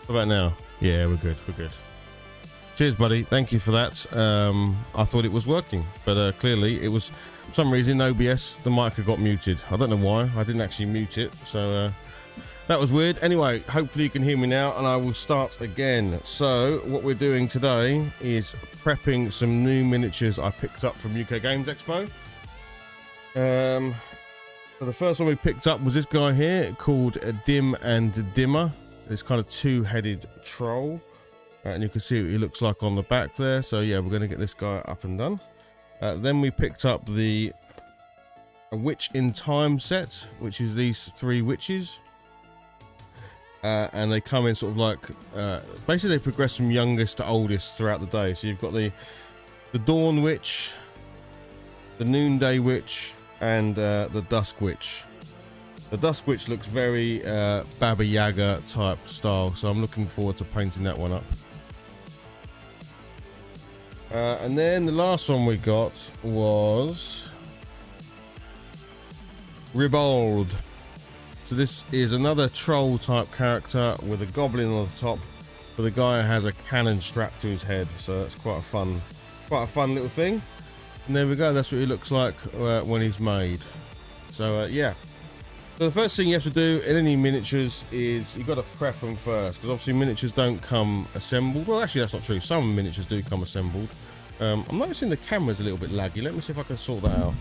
What about now? Yeah, we're good. We're good. Cheers, buddy. Thank you for that. I thought it was working, but clearly it was, for some reason, OBS, the mic had got muted. I don't know why. I didn't actually mute it, so that was weird. Anyway, hopefully you can hear me now, and I will start again. So what we're doing today is prepping some new miniatures I picked up from UK Games Expo. So the first one we picked up was this guy here called Dim and Dimmer. This kind of two-headed troll. And you can see what he looks like on the back there. So yeah, we're going to get this guy up and done. Then we picked up the Witch in Time set, which is these three witches. and they come in sort of like basically they progress from youngest to oldest throughout the day. So you've got the Dawn Witch, the Noonday Witch, and the Dusk Witch. The Dusk Witch looks very Baba Yaga type style, so I'm looking forward to painting that one up. And then the last one we got was Ribald. So this is another troll type character with a goblin on the top, but the guy has a cannon strapped to his head, so that's quite a fun little thing. And there we go, that's what he looks like when he's made. So yeah. So the first thing you have to do in any miniatures is you've got to prep them first, because obviously miniatures don't come assembled. Well, actually that's not true. Some miniatures do come assembled. I'm noticing the camera's a little bit laggy. Let me see if I can sort that out.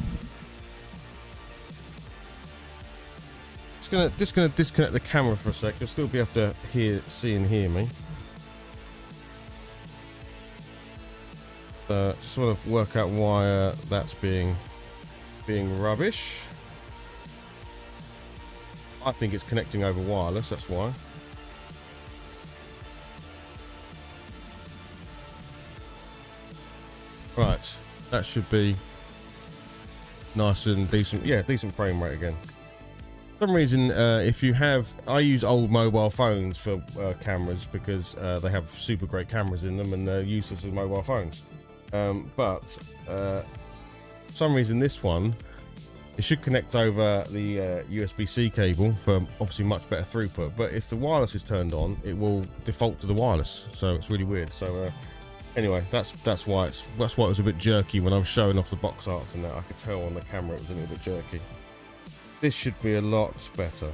Just gonna disconnect the camera for a sec. You'll still be able to see and hear me. Just sort of work out why that's being rubbish. I think it's connecting over wireless, that's why. Right, that should be nice and decent. Yeah, decent frame rate again. For some reason, if you have, I use old mobile phones for cameras because they have super great cameras in them and they're useless as mobile phones. But for some reason this one, it should connect over the USB-C cable for obviously much better throughput, but if the wireless is turned on, it will default to the wireless, so it's really weird. So anyway, that's why it was a bit jerky when I was showing off the box arts and that. I could tell on the camera it was a little bit jerky. This should be a lot better.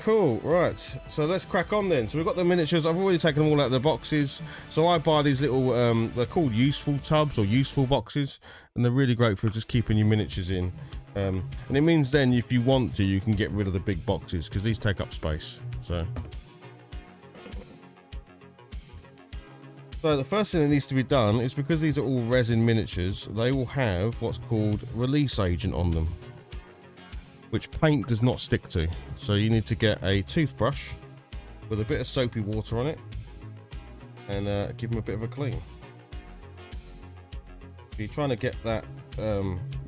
Cool, right, so let's crack on then. So we've got the miniatures. I've already taken them all out of the boxes, so I buy these little they're called useful tubs or useful boxes, and they're really great for just keeping your miniatures in, and it means then if you want to, you can get rid of the big boxes because these take up space. So the first thing that needs to be done is, because these are all resin miniatures, they will have what's called release agent on them, which paint does not stick to. So you need to get a toothbrush with a bit of soapy water on it and give them a bit of a clean. You're trying to get that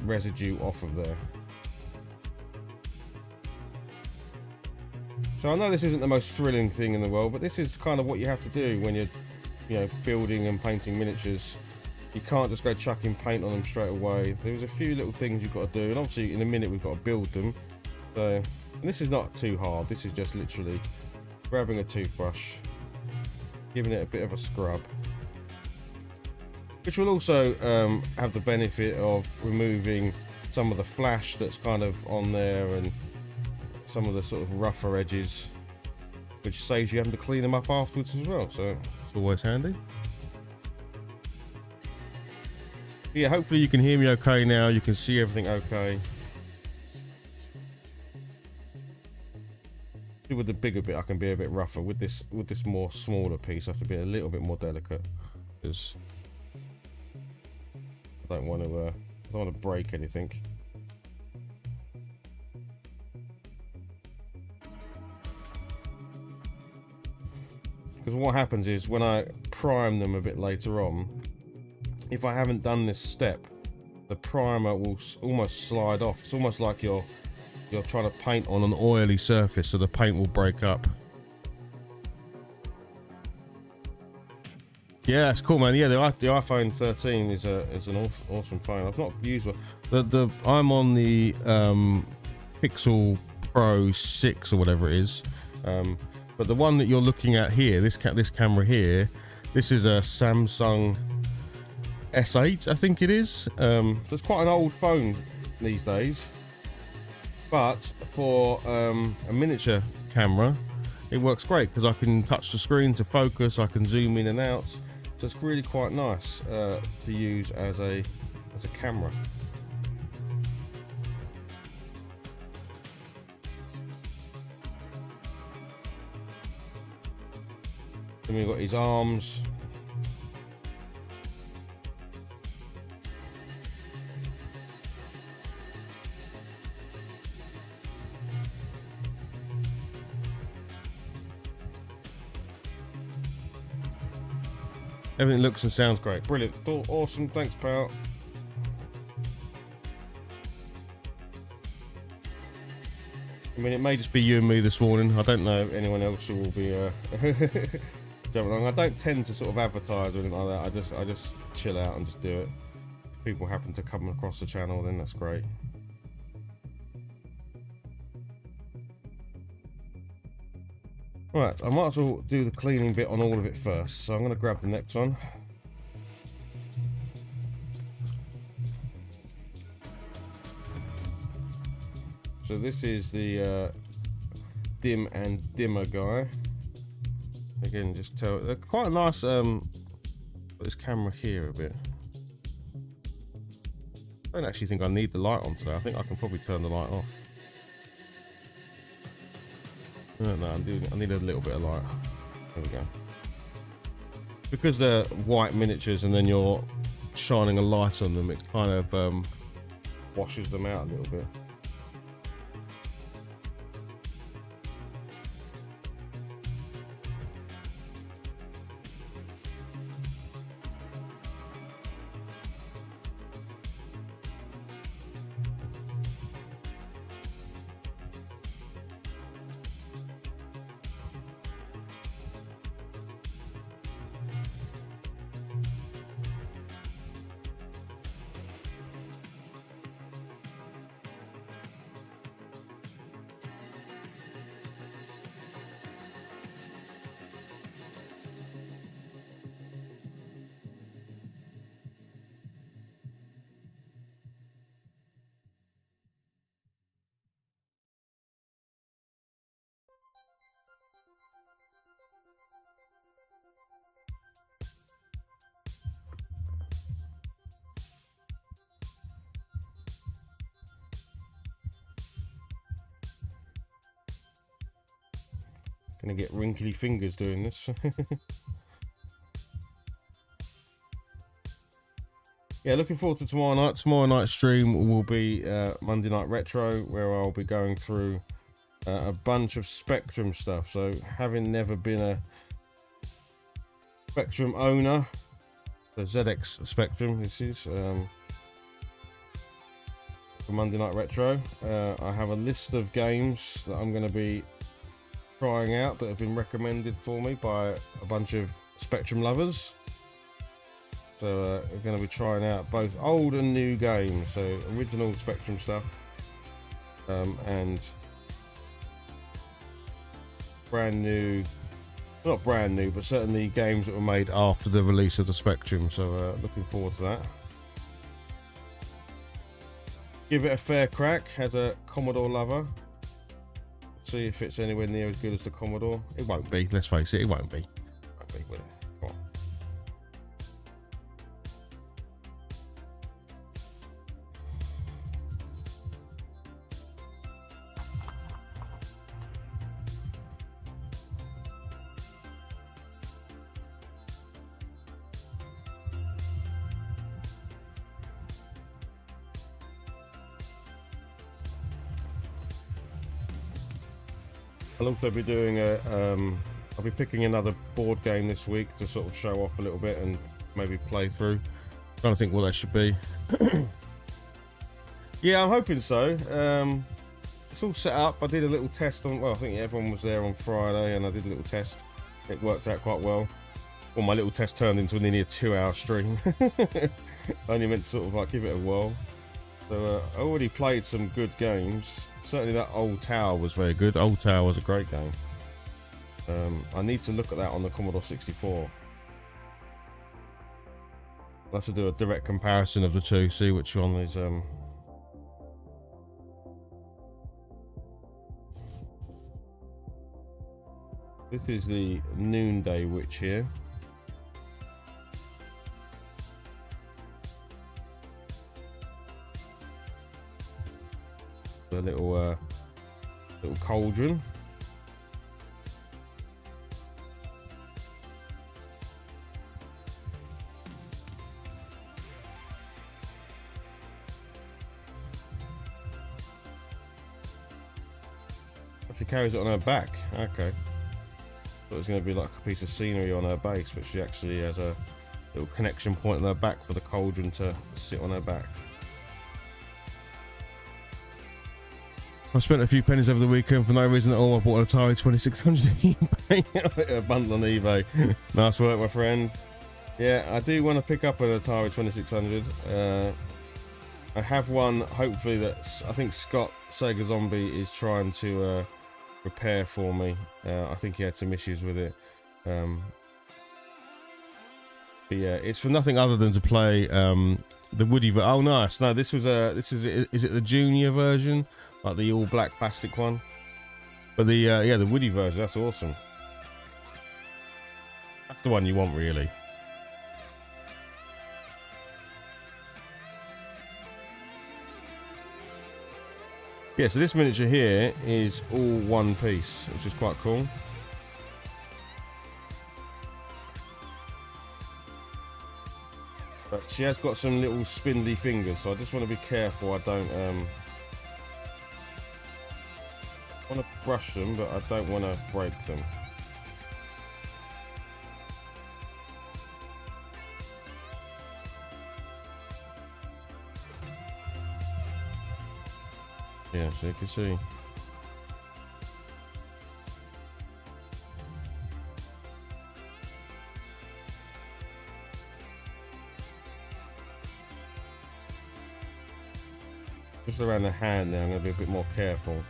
residue off of there. So I know this isn't the most thrilling thing in the world, but this is kind of what you have to do when you're building and painting miniatures. You can't just go chucking paint on them straight away. There's a few little things you've got to do, and obviously in a minute we've got to build them. So, and this is not too hard. This is just literally grabbing a toothbrush, giving it a bit of a scrub, which will also have the benefit of removing some of the flash that's kind of on there and some of the sort of rougher edges, which saves you having to clean them up afterwards as well. So it's always handy. Yeah, hopefully you can hear me okay now. You can see everything okay. With the bigger bit, I can be a bit rougher. With this more smaller piece, I have to be a little bit more delicate because I don't want to break anything. Because what happens is when I prime them a bit later on, if I haven't done this step, the primer will almost slide off. It's almost like you're trying to paint on an oily surface, so the paint will break up. Yeah, it's cool, man. Yeah, the iPhone 13 is an awesome phone. I've not used one. I'm on the Pixel Pro 6 or whatever it is. But the one that you're looking at here, this camera here, this is a Samsung S8, I think it is. So it's quite an old phone these days. But for a miniature camera, it works great because I can touch the screen to focus, I can zoom in and out. So it's really quite nice to use as a camera. Then we've got his arms. Everything looks and sounds great. Brilliant. Awesome. Thanks, pal. I mean, it may just be you and me this morning. I don't know if anyone else who will be jumping on. I don't tend to sort of advertise or anything like that. I just chill out and just do it. If people happen to come across the channel, then that's great. Right, I might as well do the cleaning bit on all of it first. So I'm going to grab the next one. So this is the dim and dimmer guy. Again, just tell they're quite a nice. Put this camera here a bit. I don't actually think I need the light on today. I think I can probably turn the light off. No, I need a little bit of light. There we go. Because they're white miniatures and then you're shining a light on them, it kind of washes them out a little bit. Gonna get wrinkly fingers doing this. Yeah, looking forward to tomorrow night. Tomorrow night's stream will be Monday Night Retro, where I'll be going through a bunch of Spectrum stuff. So, having never been a Spectrum owner, the ZX Spectrum, this is for Monday Night Retro. I have a list of games that I'm going to be trying out that have been recommended for me by a bunch of Spectrum lovers. So we're going to be trying out both old and new games, so original Spectrum stuff and brand new, not brand new, but certainly games that were made after the release of the Spectrum. So looking forward to that. Give it a fair crack as a Commodore lover. See if it's anywhere near as good as the Commodore. It won't be, let's face it, it won't be. It won't be, will it? Come on. I'll also be doing I'll be picking another board game this week to sort of show off a little bit and maybe play through. Trying to think what that should be. Yeah, I'm hoping so. It's all set up. I did a little test on, well, I think everyone was there on Friday and I did a little test. It worked out quite well. Well, my little test turned into nearly a 2-hour stream. I only meant to sort of like give it a whirl. So I already played some good games. Certainly that Old Tower was very good. Old Tower was a great game. I need to look at that on the Commodore 64. I'll have to do a direct comparison of the two, see which one is This is the Noonday Witch here. A little cauldron. She carries it on her back. Okay. Thought it was going to be like a piece of scenery on her base, but she actually has a little connection point on her back for the cauldron to sit on her back. I spent a few pennies over the weekend for no reason at all. I bought an Atari 2600 eBay. A bundle on eBay. Nice work, my friend. Yeah, I do want to pick up an Atari 2600. I have one, hopefully, that's, I think Scott Sega Zombie is trying to repair for me. I think he had some issues with it. But yeah, it's for nothing other than to play the Woody. Oh, nice. No, this is it the junior version? Like the all black plastic one, but the yeah, the Woody version, that's awesome. That's the one you want, really. Yeah, so this miniature here is all one piece, which is quite cool. But she has got some little spindly fingers, so I just want to be careful I don't want to brush them, but I don't want to break them. Yeah, so you can see. Just around the hand there, I'm going to be a bit more careful.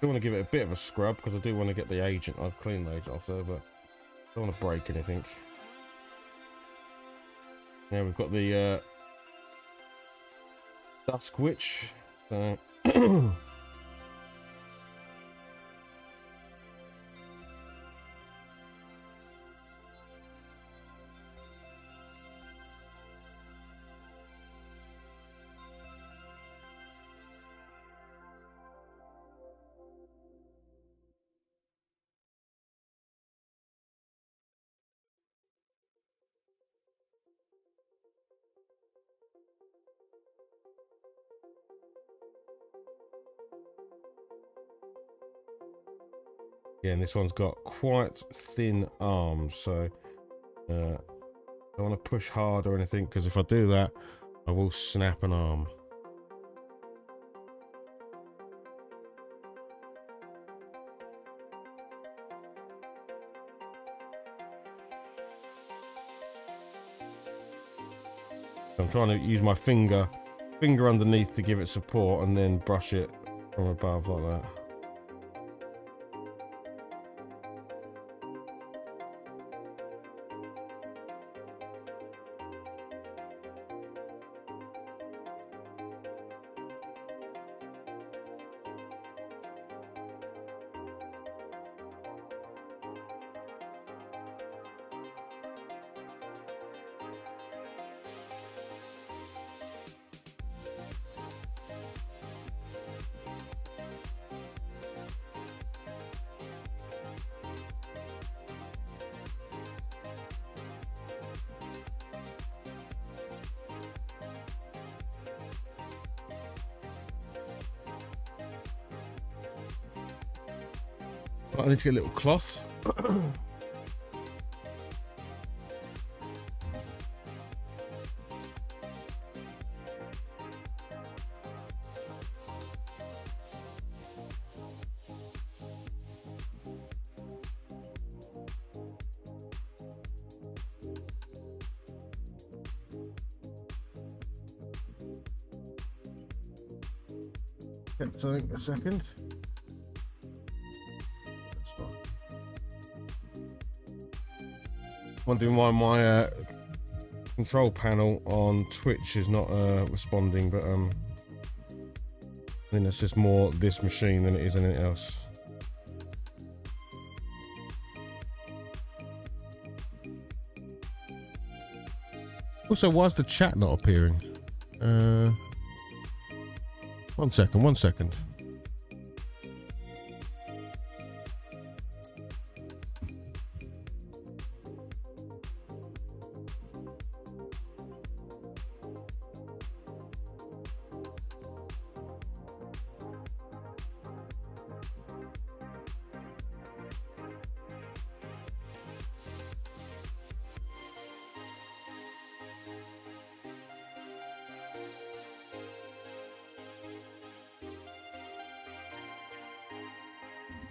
I want to give it a bit of a scrub because I do want to get the agent. I've cleaned the agent off there, but I don't want to break anything. Now we've got the Dusk Witch. So yeah, and this one's got quite thin arms, so I don't want to push hard or anything, because if I do that, I will snap an arm. I'm trying to use my finger underneath to give it support, and then brush it from above like that. I need to get a little cloth. Something a second. Wondering why my control panel on Twitch is not responding, but I think it's just more this machine than it is anything else. Also, why is the chat not appearing? One second.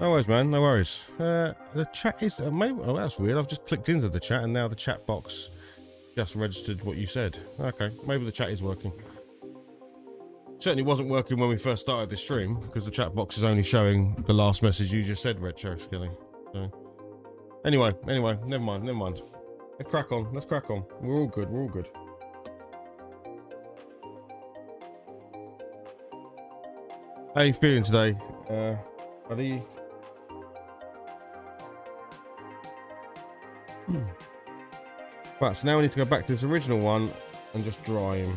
No worries, man. No worries. The chat is maybe. Oh, that's weird. I've just clicked into the chat and now the chat box just registered what you said. Okay, maybe the chat is working. Certainly wasn't working when we first started this stream because the chat box is only showing the last message you just said, Retro Skilly. So, anyway, never mind. Let's crack on. We're all good. How you feeling today, buddy? Right, so now we need to go back to this original one and just dry him.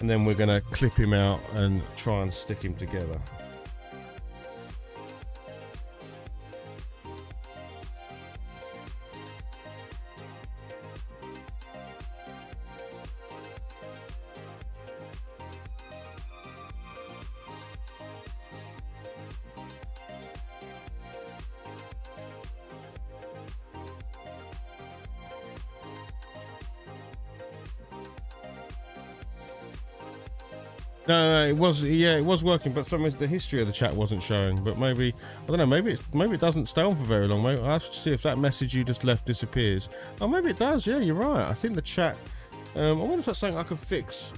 And then we're going to clip him out and try and stick him together. No, it was, yeah, it was working, but for some reason the history of the chat wasn't showing. But maybe, I don't know, maybe it doesn't stay on for very long. Maybe I'll have to see if that message you just left disappears. Oh, maybe it does. Yeah, you're right. I think the chat. I wonder if that's something I could fix.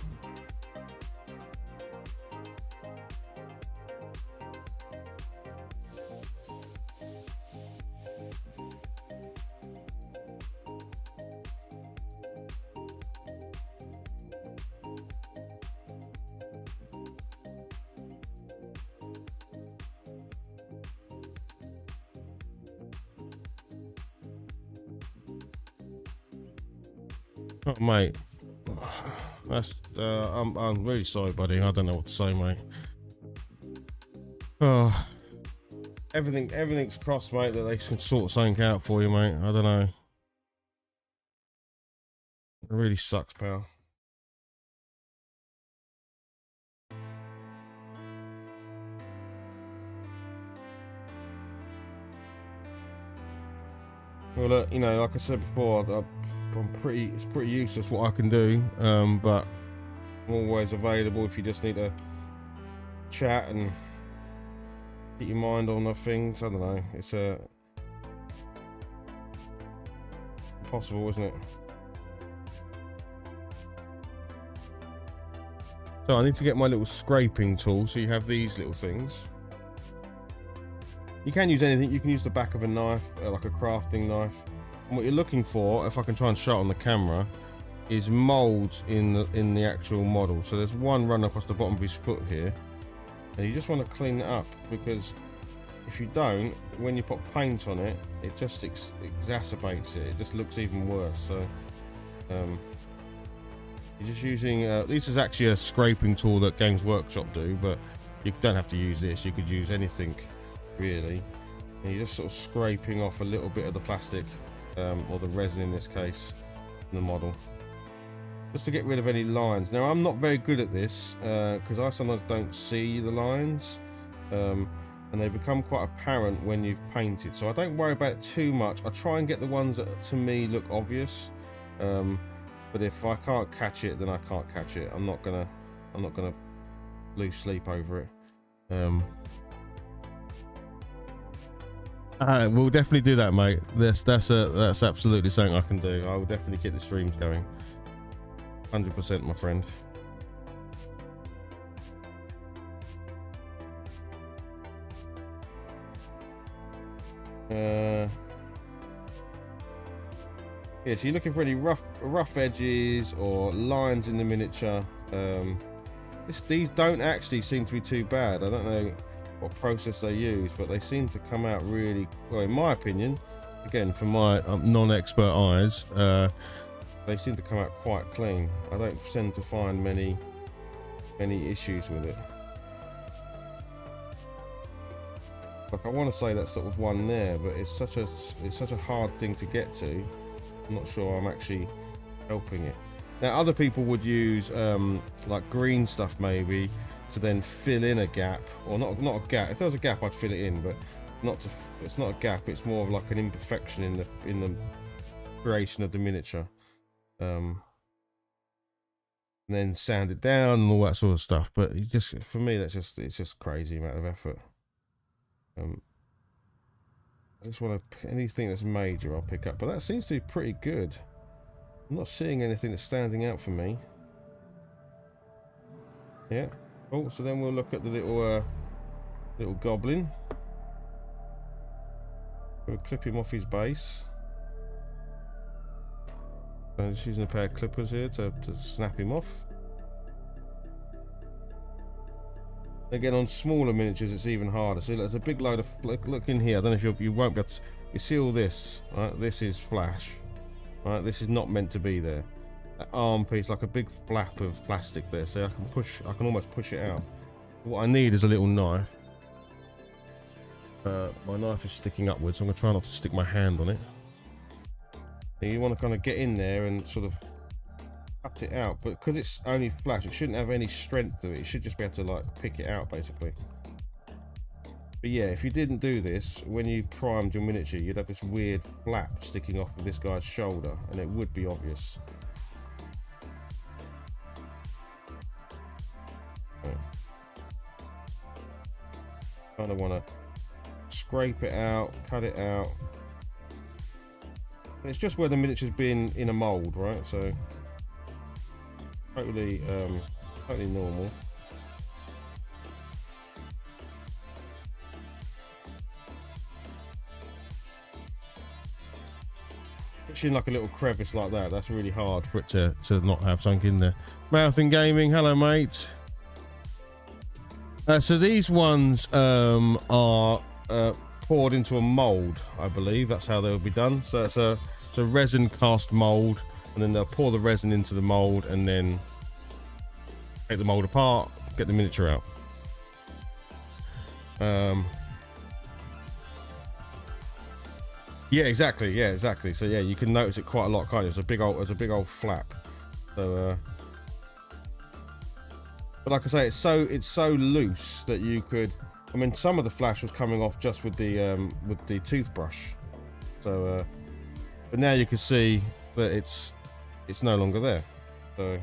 Oh, mate, that's I'm really sorry, buddy. I don't know what to say, mate. Oh, everything's crossed, mate. That they can sort something out for you, mate. I don't know. It really sucks, pal. Well, look, you know, like I said before, it's pretty useless what I can do, but I'm always available if you just need to chat and get your mind on the things. I don't know, it's impossible, isn't it? So I need to get my little scraping tool. So you have these little things. You can use anything. You can use the back of a knife, like a crafting knife. And what you're looking for, if I can try and show it on the camera, is molds in the actual model. So there's one run across the bottom of his foot here, and you just want to clean it up, because if you don't, when you put paint on it, it just exacerbates it. It just looks even worse. So you're just using this is actually a scraping tool that Games Workshop do, but you don't have to use this. You could use anything really, and you're just sort of scraping off a little bit of the plastic, or the resin in this case, in the model, just to get rid of any lines. Now, I'm not very good at this because I sometimes don't see the lines, and they become quite apparent when you've painted, so I don't worry about it too much. I try and get the ones that to me look obvious, but if I can't catch it, then I can't catch it. I'm not gonna lose sleep over it. We'll definitely do that, mate. That's absolutely something I can do. I will definitely get the streams going. 100%, my friend. Yeah, so you're looking for any rough edges or lines in the miniature. These don't actually seem to be too bad. I don't know what process they use, but they seem to come out really well, in my opinion. Again, from my non-expert eyes, they seem to come out quite clean. I don't tend to find many issues with it. Like, I want to say that sort of one there, but it's such a hard thing to get to. I'm not sure I'm actually helping it. Now, other people would use like green stuff maybe to then fill in a gap, or not a gap. If there was a gap, I'd fill it in, but it's not a gap. It's more of like an imperfection in the creation of the miniature, and then sand it down and all that sort of stuff. But for me, it's just crazy amount of effort. I just want to, anything that's major I'll pick up, but that seems to be pretty good. I'm not seeing anything that's standing out for me. Yeah. Oh, so then we'll look at the little goblin. We'll clip him off his base. I'm just using a pair of clippers here to snap him off. Again, on smaller miniatures, it's even harder. See, there's a big load of look in here. I don't know if you won't be able to. You see all this, right? This is flash, right? This is not meant to be there. That arm piece, like a big flap of plastic there. So I can almost push it out. What I need is a little knife. My knife is sticking upwards, so I'm gonna try not to stick my hand on it. And you want to kind of get in there and sort of cut it out, but because it's only flash, it shouldn't have any strength to it. It should just be able to like pick it out basically. But yeah, if you didn't do this when you primed your miniature, you'd have this weird flap sticking off of this guy's shoulder, and it would be obvious. Kind of want to scrape it out, cut it out. It's just where the miniature's been in a mold, right? So totally normal. Pushing like a little crevice like that, that's really hard for it to not have sunk in there. Mountain Gaming, hello mate. So these ones are poured into a mold, I believe. That's how they'll be done. So it's a resin cast mold, and then they'll pour the resin into the mold and then take the mold apart, get the miniature out. Yeah, exactly. Yeah, exactly. So yeah, you can notice it quite a lot, can't you? It's a big old flap. So but like I say, it's so loose that you could. I mean, some of the flash was coming off just with the toothbrush. So, but now you can see that it's no longer there. So,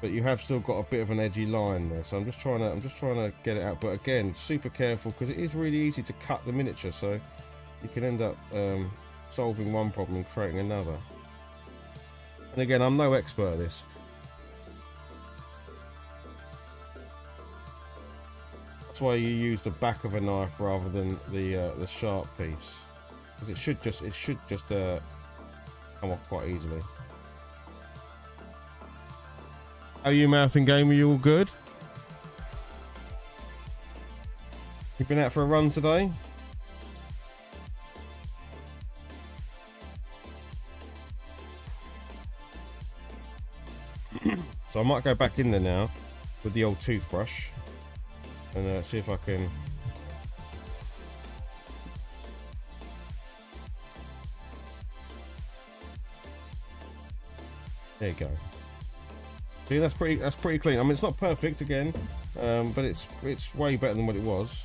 but you have still got a bit of an edgy line there. So I'm just trying to get it out. But again, super careful, because it is really easy to cut the miniature. So you can end up solving one problem and creating another. And again, I'm no expert at this. That's why you use the back of a knife rather than the sharp piece, because it should just come off quite easily. How are you, Mouth and Game? Are you all good? You been out for a run today? So I might go back in there now with the old toothbrush and see if I can. There you go. See, that's pretty clean. I mean, it's not perfect again, but it's way better than what it was.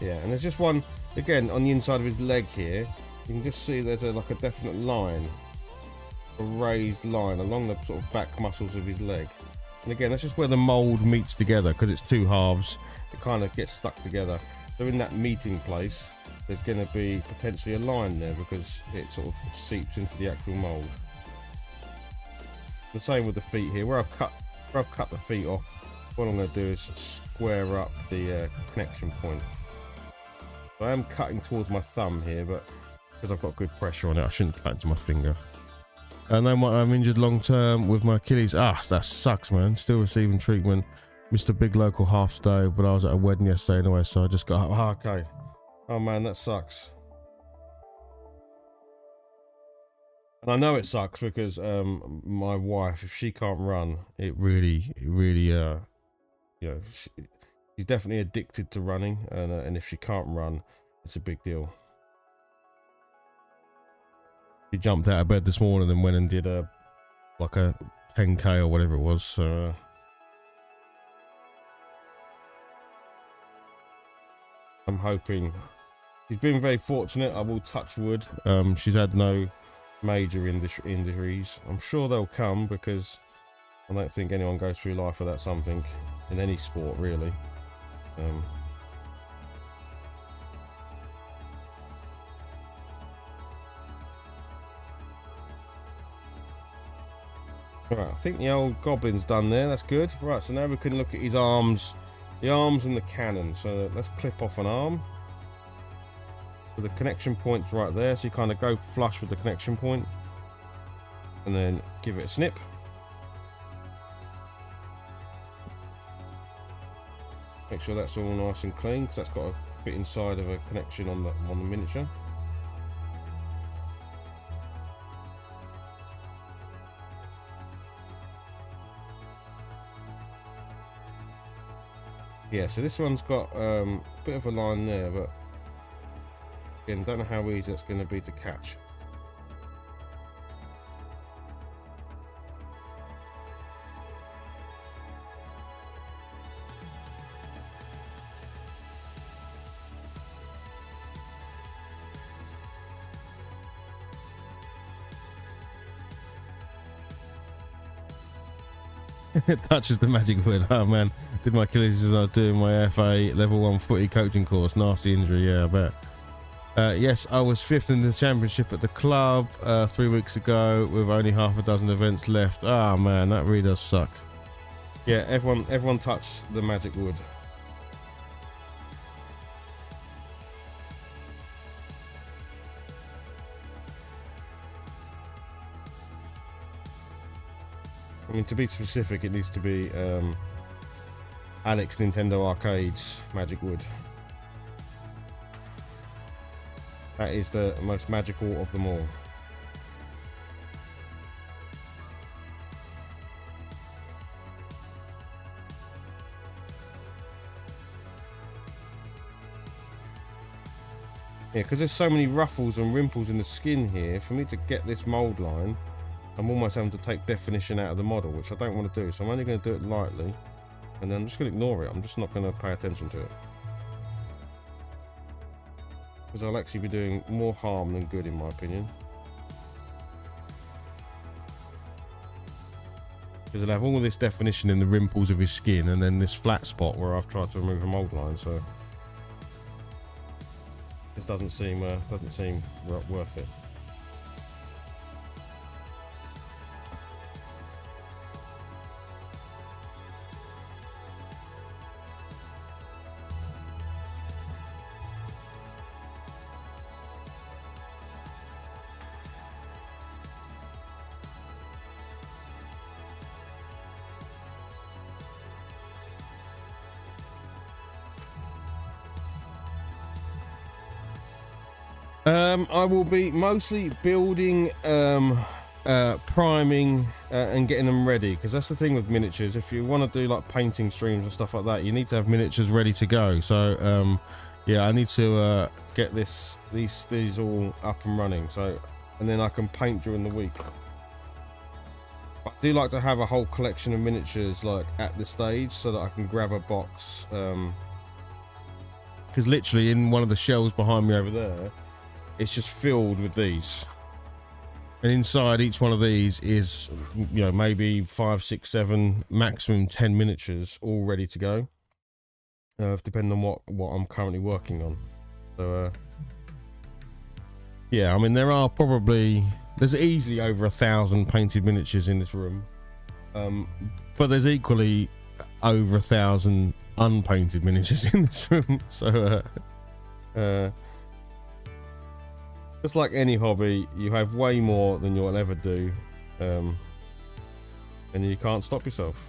Yeah, and there's just one again on the inside of his leg here. You can just see there's like a definite line, a raised line along the sort of back muscles of his leg. And again, that's just where the mold meets together, because it's two halves. It kind of gets stuck together. So in that meeting place, there's going to be potentially a line there because it sort of seeps into the actual mold. The same with the feet here. Where I've cut the feet off, what I'm going to do is square up the connection point. I am cutting towards my thumb here, but because I've got good pressure on it, I shouldn't cut into my finger. And then I'm injured long term with my Achilles. Ah, that sucks, man. Still receiving treatment. Missed a big local half day, but I was at a wedding yesterday anyway, so I just got. Oh, okay. Oh man, that sucks. And I know it sucks because my wife, if she can't run, it really, you know, she's definitely addicted to running, and if she can't run, it's a big deal. She jumped out of bed this morning and went and did like a 10k or whatever it was. So I'm hoping she's been very fortunate. I will touch wood. She's had no major injuries. I'm sure they'll come, because I don't think anyone goes through life without something in any sport, really. Right, I think the old goblin's done there. That's good. Right, so now we can look at his arms, the arms and the cannon. So let's clip off an arm. So the connection point's right there, so you kind of go flush with the connection point and then give it a snip. Make sure that's all nice and clean, because that's got to fit inside of a connection on the miniature. Yeah, so this one's got a bit of a line there, but again, don't know how easy it's going to be to catch. It touches the magic wood. Oh man, did my Achilles as I was doing my FA level 1 footy coaching course. Nasty injury, yeah, I bet. Yes, I was 5th in the championship at the club 3 weeks ago with only half a dozen events left. Ah man, that really does suck. Yeah, everyone touched the magic wood. I mean, to be specific, it needs to be Alex Nintendo Arcade's magic wood. That is the most magical of them all. Yeah, because there's so many ruffles and rimples in the skin here, for me to get this mold line, I'm almost having to take definition out of the model, which I don't want to do. So I'm only going to do it lightly, and then I'm just going to ignore it. I'm just not going to pay attention to it, because I'll actually be doing more harm than good, in my opinion. Because I'll have all of this definition in the rimples of his skin, and then this flat spot where I've tried to remove a mold line. So this doesn't seem worth it. I will be mostly building, priming, and getting them ready, because that's the thing with miniatures. If you want to do like painting streams and stuff like that, you need to have miniatures ready to go. So yeah, I need to get these all up and running, so, and then I can paint during the week. I do like to have a whole collection of miniatures like at the stage, so that I can grab a box, because literally in one of the shelves behind me over there, it's just filled with these, and inside each one of these is, you know, maybe 5, 6, 7, maximum 10 miniatures, all ready to go, depending on what I'm currently working on. So yeah, I mean, there's easily over 1,000 painted miniatures in this room, but there's equally over 1,000 unpainted miniatures in this room. So just like any hobby, you have way more than you'll ever do, and you can't stop yourself.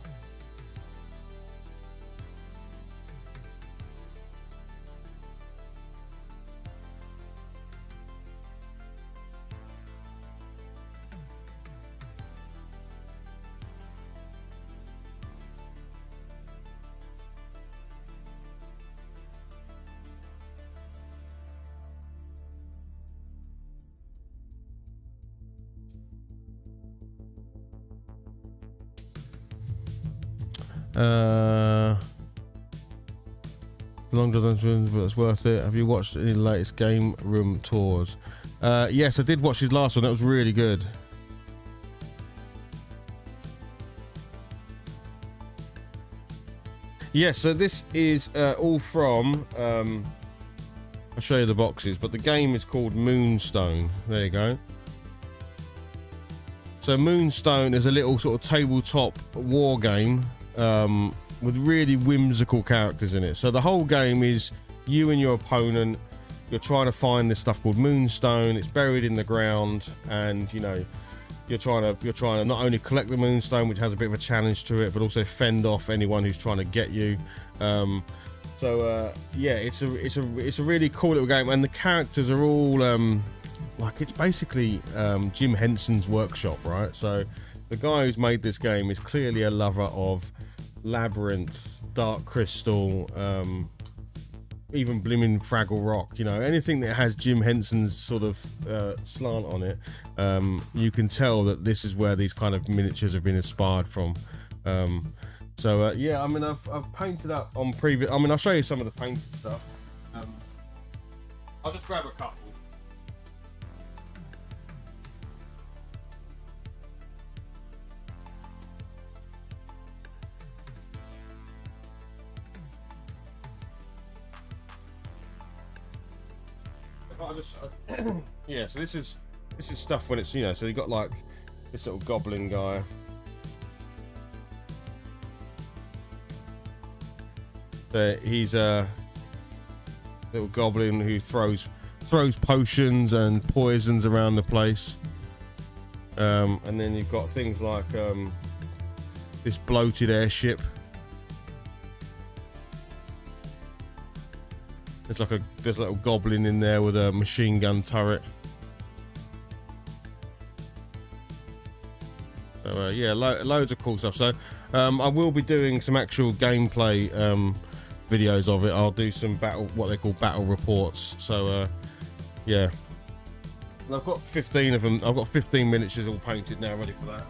Longer than, but it's worth it. Have you watched any latest game room tours? Yes, I did watch his last one. That was really good. Yes, so this is all from. I'll show you the boxes, but the game is called Moonstone. There you go. So Moonstone is a little sort of tabletop war game with really whimsical characters in it. So the whole game is you and your opponent. You're trying to find this stuff called Moonstone. It's buried in the ground, and you know you're trying to not only collect the Moonstone, which has a bit of a challenge to it, but also fend off anyone who's trying to get you. Yeah, it's a really cool little game, and the characters are all like, it's basically Jim Henson's workshop, right? So the guy who's made this game is clearly a lover of Labyrinth, Dark Crystal, even blimmin' Fraggle Rock. You know, anything that has Jim Henson's sort of slant on it, you can tell that this is where these kind of miniatures have been inspired from. Yeah, I mean, I've painted up on previous. I mean, I'll show you some of the painted stuff. I'll just grab a couple. Yeah, so this is stuff when it's, you know, so you got like this little goblin guy. He's a little goblin who throws potions and poisons around the place. And then you've got things like this bloated airship. There's a little goblin in there with a machine gun turret. So yeah, loads of cool stuff. So I will be doing some actual gameplay videos of it. I'll do some what they call battle reports. So yeah, and I've got 15 of them. I've got 15 miniatures all painted now, ready for that.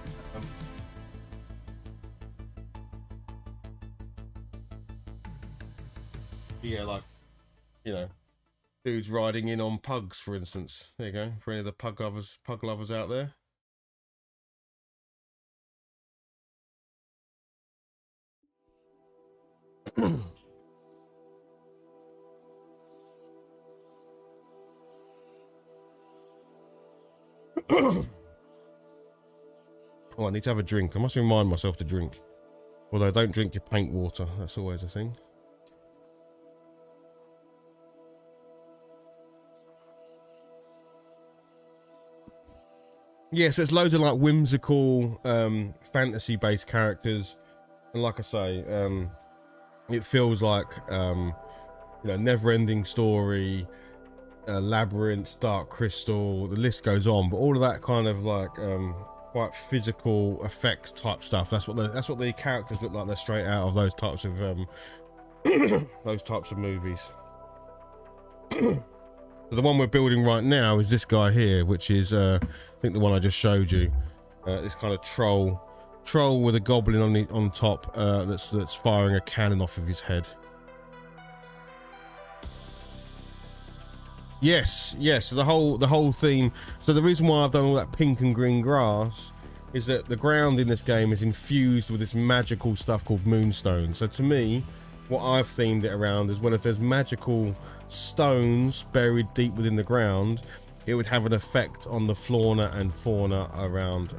Yeah, like, you know, dudes riding in on pugs, for instance. There you go, for any of the pug lovers out there. Oh, I need to have a drink. I must remind myself to drink. Although don't drink your paint water. That's always a thing. Yes, there's loads of like whimsical fantasy-based characters, and like I say, it feels like you know, never-ending story, Labyrinth, Dark Crystal. The list goes on, but all of that kind of like quite physical effects type stuff. That's what the characters look like. They're straight out of those types of movies. The one we're building right now is this guy here, which is I think the one I just showed you. This kind of troll with a goblin on top that's firing a cannon off of his head. Yes. So the whole theme. So the reason why I've done all that pink and green grass is that the ground in this game is infused with this magical stuff called Moonstone. So to me, what I've themed it around is, well, if there's magical stones buried deep within the ground, it would have an effect on the flora and fauna around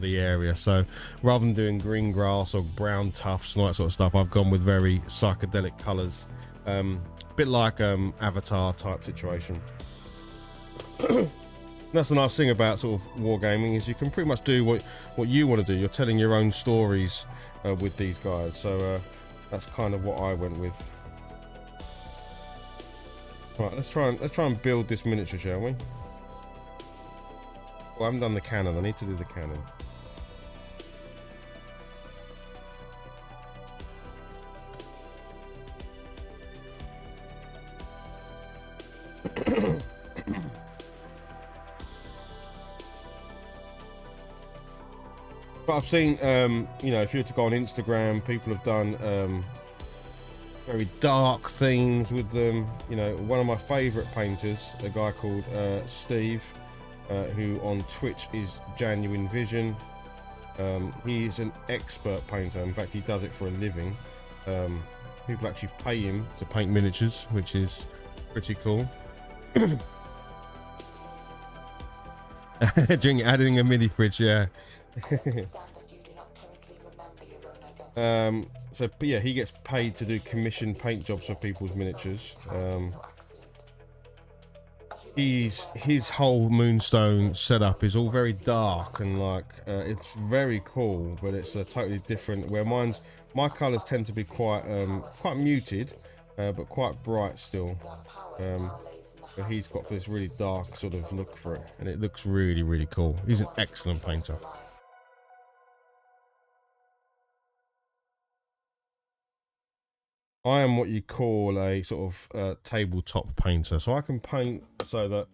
the area. So rather than doing green grass or brown tufts and all that sort of stuff, I've gone with very psychedelic colors, bit like Avatar type situation. That's the nice thing about sort of wargaming, is you can pretty much do what you want to do. You're telling your own stories with these guys. So that's kind of what I went with. Right, let's try and build this miniature, shall we? Well, I haven't done the cannon. I need to do the cannon. But I've seen, you know, if you were to go on Instagram, people have done very dark themes with them. You know, one of my favorite painters, a guy called Steve, who on Twitch is Genuine Vision. He's an expert painter. In fact, he does it for a living. People actually pay him to paint miniatures, which is pretty cool. Adding a mini fridge, yeah. So yeah, he gets paid to do commission paint jobs for people's miniatures. His whole Moonstone setup is all very dark and like it's very cool, but it's a totally different. Where my colours tend to be quite muted, but quite bright still. But he's got this really dark sort of look for it, and it looks really, really cool. He's an excellent painter. I am what you call a sort of tabletop painter, so I can paint so that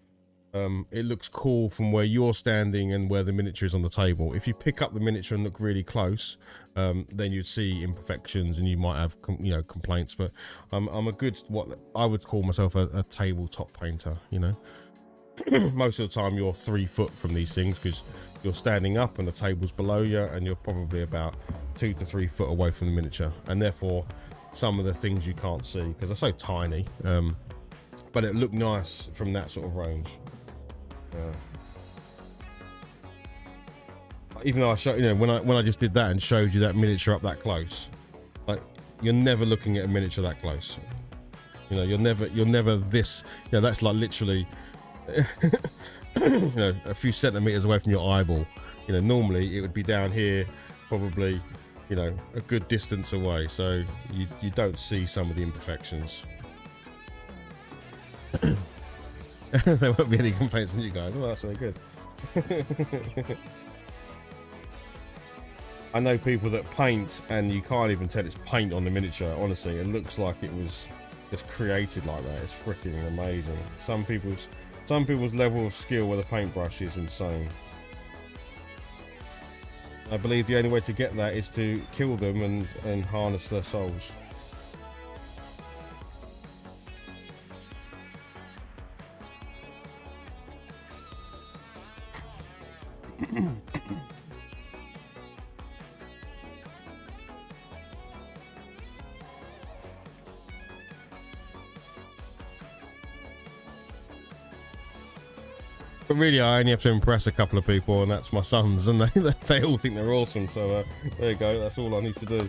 it looks cool from where you're standing and where the miniature is on the table. If you pick up the miniature and look really close, then you'd see imperfections and you might have complaints. But I'm a good, what I would call myself a tabletop painter. You know, most of the time you're 3 foot from these things because you're standing up and the table's below you, and you're probably about 2 to 3 foot away from the miniature, and therefore some of the things you can't see because they're so tiny, but it looked nice from that sort of range. Even though I showed, when I just did that and showed you that miniature up that close, like you're never looking at a miniature that close. You're never this. That's like literally, a few centimeters away from your eyeball. Normally it would be down here, probably. A good distance away, so you don't see some of the imperfections. There won't be any complaints from you guys. Well, that's really good. I know people that paint and you can't even tell it's paint on the miniature. Honestly, it looks like it was just created like that. It's freaking amazing. Some people's level of skill with a paintbrush is insane. I believe the only way to get that is to kill them and harness their souls. But really, I only have to impress a couple of people, and that's my sons, and they all think they're awesome. So there you go. That's all I need to do.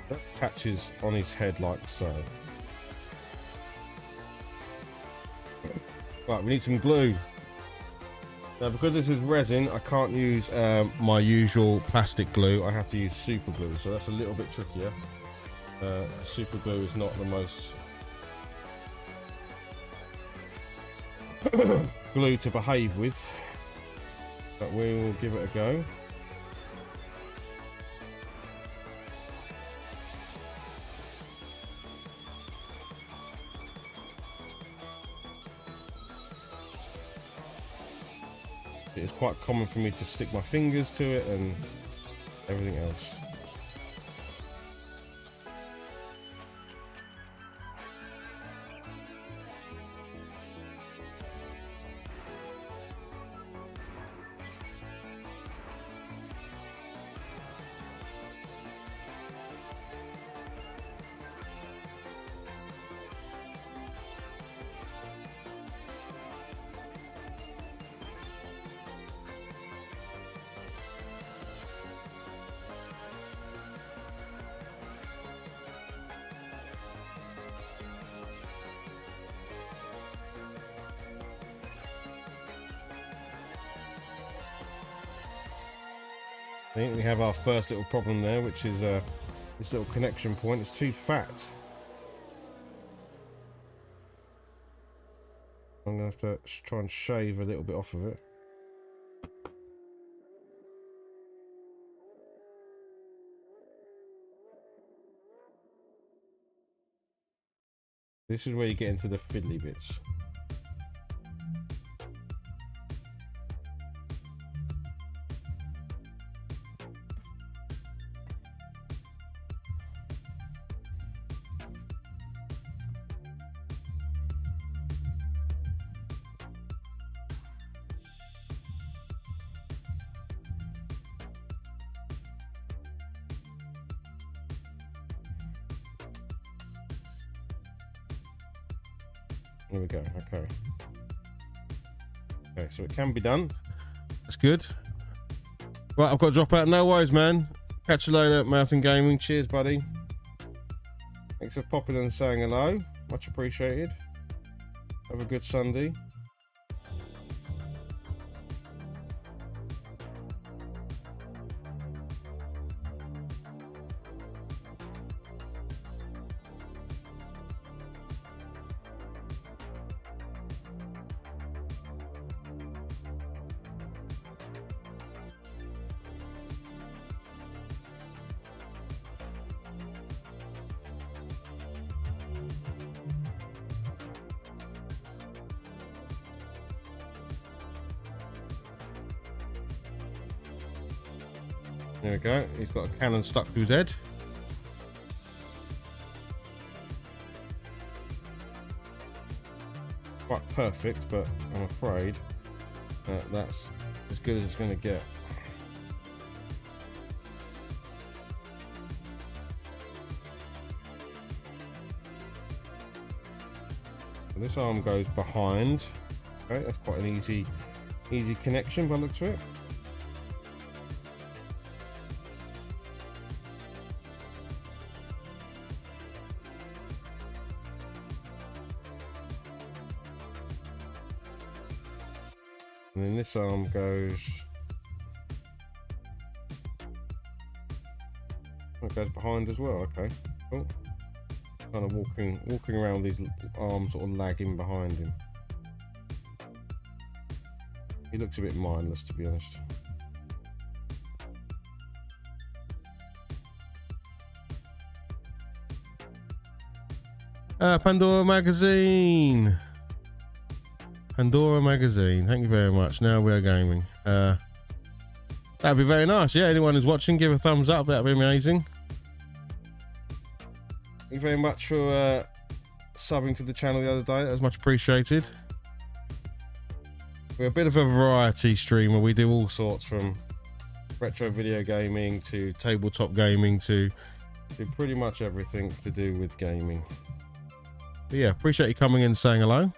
That attaches on his head like so. Right, we need some glue. Now, because this is resin, I can't use my usual plastic glue. I have to use super glue, so that's a little bit trickier. Super glue is not the most glue to behave with, but we will give it a go. It's quite common for me to stick my fingers to it and everything else. I think we have our first little problem there, which is this little connection point. It's too fat. I'm going to have to try and shave a little bit off of it. This is where you get into the fiddly bits. Here we go. Okay. Okay, so it can be done. That's good. Right, I've got to drop out. No worries, man. Catch you later, Marathon Gaming. Cheers, buddy. Thanks for popping and saying hello. Much appreciated. Have a good Sunday. There we go. He's got a cannon stuck to his head. Quite perfect, but I'm afraid that's as good as it's going to get. So this arm goes behind. Okay, that's quite an easy connection by the looks of it. And then this arm goes, it goes behind as well. Okay, cool. Kind of walking around these arms, sort of lagging behind him. He looks a bit mindless, to be honest. Pandora Magazine. Pandora Magazine, thank you very much. Now we are gaming. That'd be very nice. Yeah, anyone who's watching, give a thumbs up. That'd be amazing. Thank you very much for subbing to the channel the other day. That was much appreciated. We're a bit of a variety streamer. We do all sorts, from retro video gaming to tabletop gaming to pretty much everything to do with gaming. But yeah, appreciate you coming in and saying hello.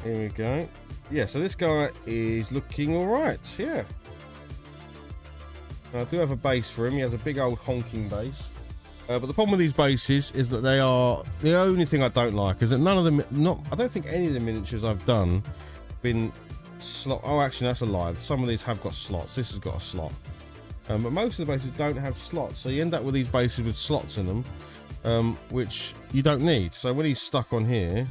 Here we go. Yeah, so this guy is looking all right. Yeah. I do have a base for him. He has a big old honking base. But the problem with these bases is that they are, the only thing I don't like is that none of them, I don't think any of the miniatures I've done been slot. Oh, actually, that's a lie. Some of these have got slots. This has got a slot. But most of the bases don't have slots. So you end up with these bases with slots in them, which you don't need. So when he's stuck on here,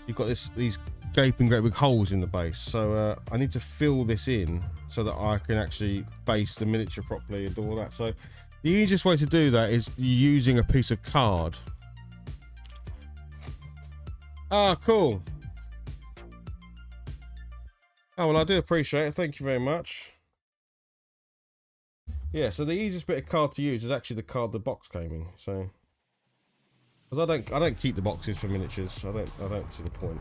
you've got these gaping great big holes in the base. So I need to fill this in so that I can actually base the miniature properly and do all that. So the easiest way to do that is using a piece of card. Ah, cool. Oh, well, I do appreciate it. Thank you very much. Yeah, so the easiest bit of card to use is actually the card the box came in. So, because I don't keep the boxes for miniatures. I don't see the point.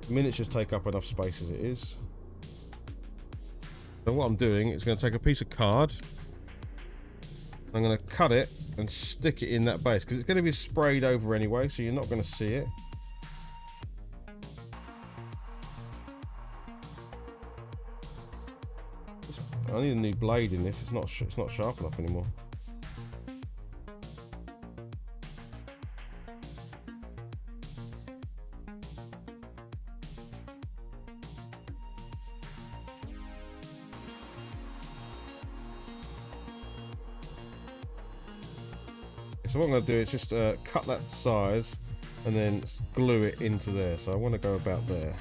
Miniatures take up enough space as it is. So what I'm doing is going to take a piece of card. I'm going to cut it and stick it in that base because it's going to be sprayed over anyway, so you're not going to see it. I need a new blade in this. It's not sharp enough anymore. So what I'm going to do is just cut that size and then glue it into there. So I want to go about there.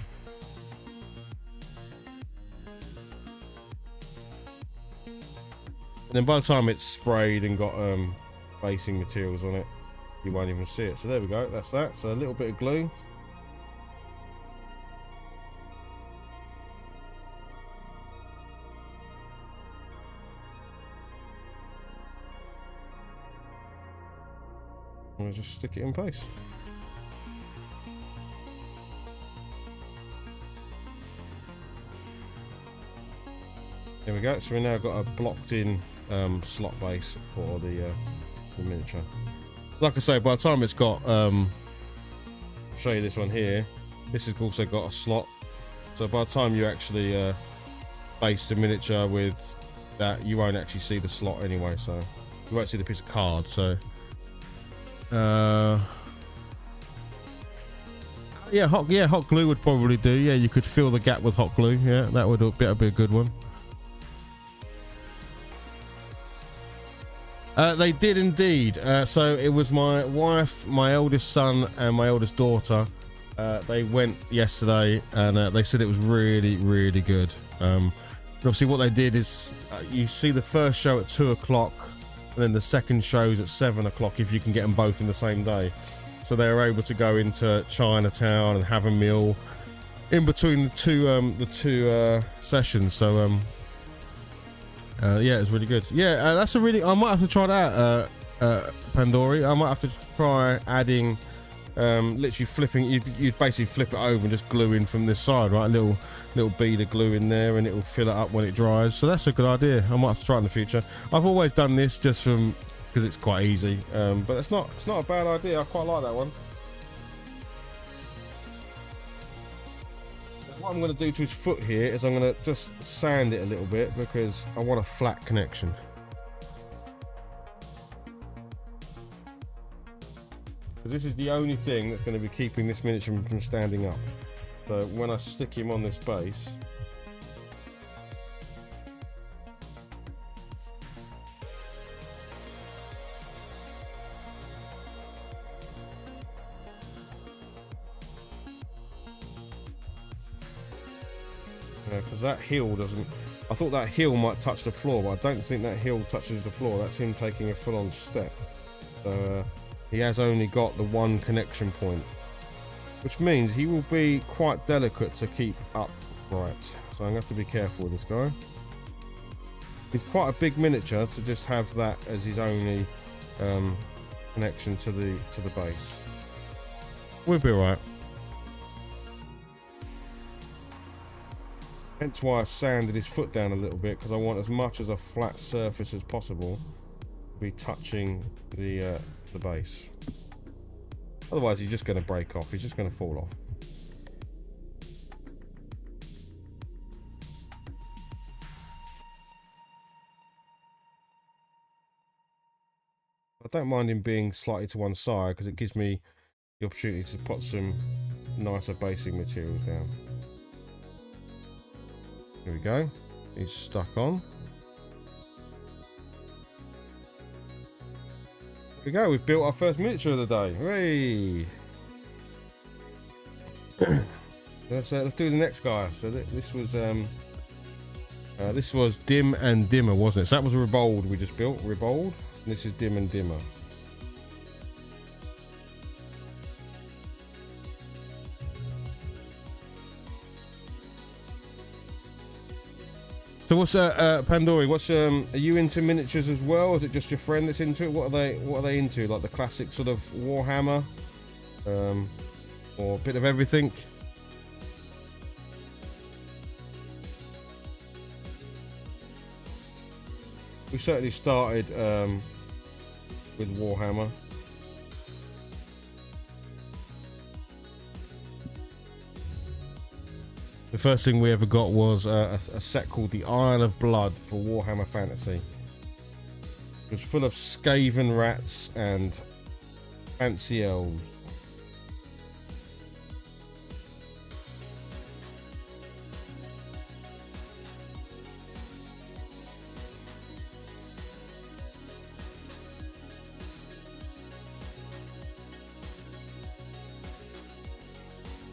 And then by the time it's sprayed and got basing materials on it, you won't even see it. So there we go, that's that. So a little bit of glue. And we'll just stick it in place. There we go. So we now got a blocked-in slot base for the miniature. Like I say, by the time it's got, I'll show you this one here. This has also got a slot. So by the time you actually base the miniature with that, you won't actually see the slot anyway. So you won't see the piece of card. So yeah, hot glue would probably do. Yeah, you could fill the gap with hot glue. Yeah, that would be a good one. They did indeed. So it was my wife, my eldest son, and my eldest daughter. They went yesterday, and they said it was really, really good. Obviously, what they did is you see the first show at 2 o'clock, and then the second show's at 7 o'clock if you can get them both in the same day. So they were able to go into Chinatown and have a meal in between the two sessions. So yeah, it was really good. Yeah, that's a really. I might have to try that, Pandori. I might have to try adding, literally flipping. You'd basically flip it over and just glue in from this side, right? A little bead of glue in there, and it will fill it up when it dries. So that's a good idea. I might have to try it in the future. I've always done this just because it's quite easy, but it's not a bad idea. I quite like that one. What I'm going to do to his foot here is I'm going to just sand it a little bit because I want a flat connection. Because this is the only thing that's going to be keeping this miniature from standing up. So when I stick him on this base, because that heel doesn't. I thought that heel might touch the floor, but I don't think that heel touches the floor. That's him taking a full-on step. So he has only got the one connection point, which means he will be quite delicate to keep upright. So I'm going to have to be careful with this guy. He's quite a big miniature to just have that as his only connection to the base. We'll be alright. Hence why I sanded his foot down a little bit, because I want as much as a flat surface as possible to be touching the base. Otherwise he's just going to break off, he's just going to fall off. I don't mind him being slightly to one side because it gives me the opportunity to put some nicer basing materials down. Here we go. He's stuck on. Here we go. We've built our first miniature of the day. Hooray! Let's do the next guy. So this was Dim and Dimmer, wasn't it? So that was Rebold we just built. Rebold. And this is Dim and Dimmer. So what's Pandori? What's are you into miniatures as well? Is it just your friend that's into it? What are they into? Like the classic sort of Warhammer, or a bit of everything? We certainly started with Warhammer. The first thing we ever got was a set called the Isle of Blood for Warhammer Fantasy. It was full of Skaven rats and fancy elves.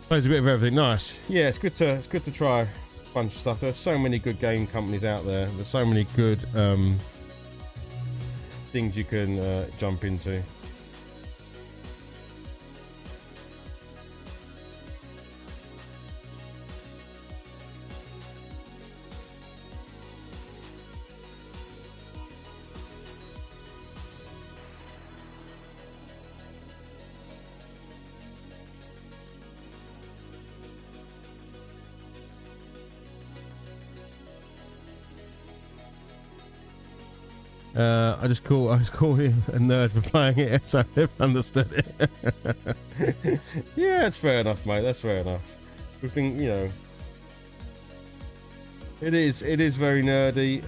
Plays a bit of everything. Nice. Yeah, it's good to try a bunch of stuff. There's so many good game companies out there. There's so many good things you can jump into. I just call him a nerd for playing it, so I never understood it. Yeah, it's fair enough, mate. That's fair enough. We think, you know, it is very nerdy.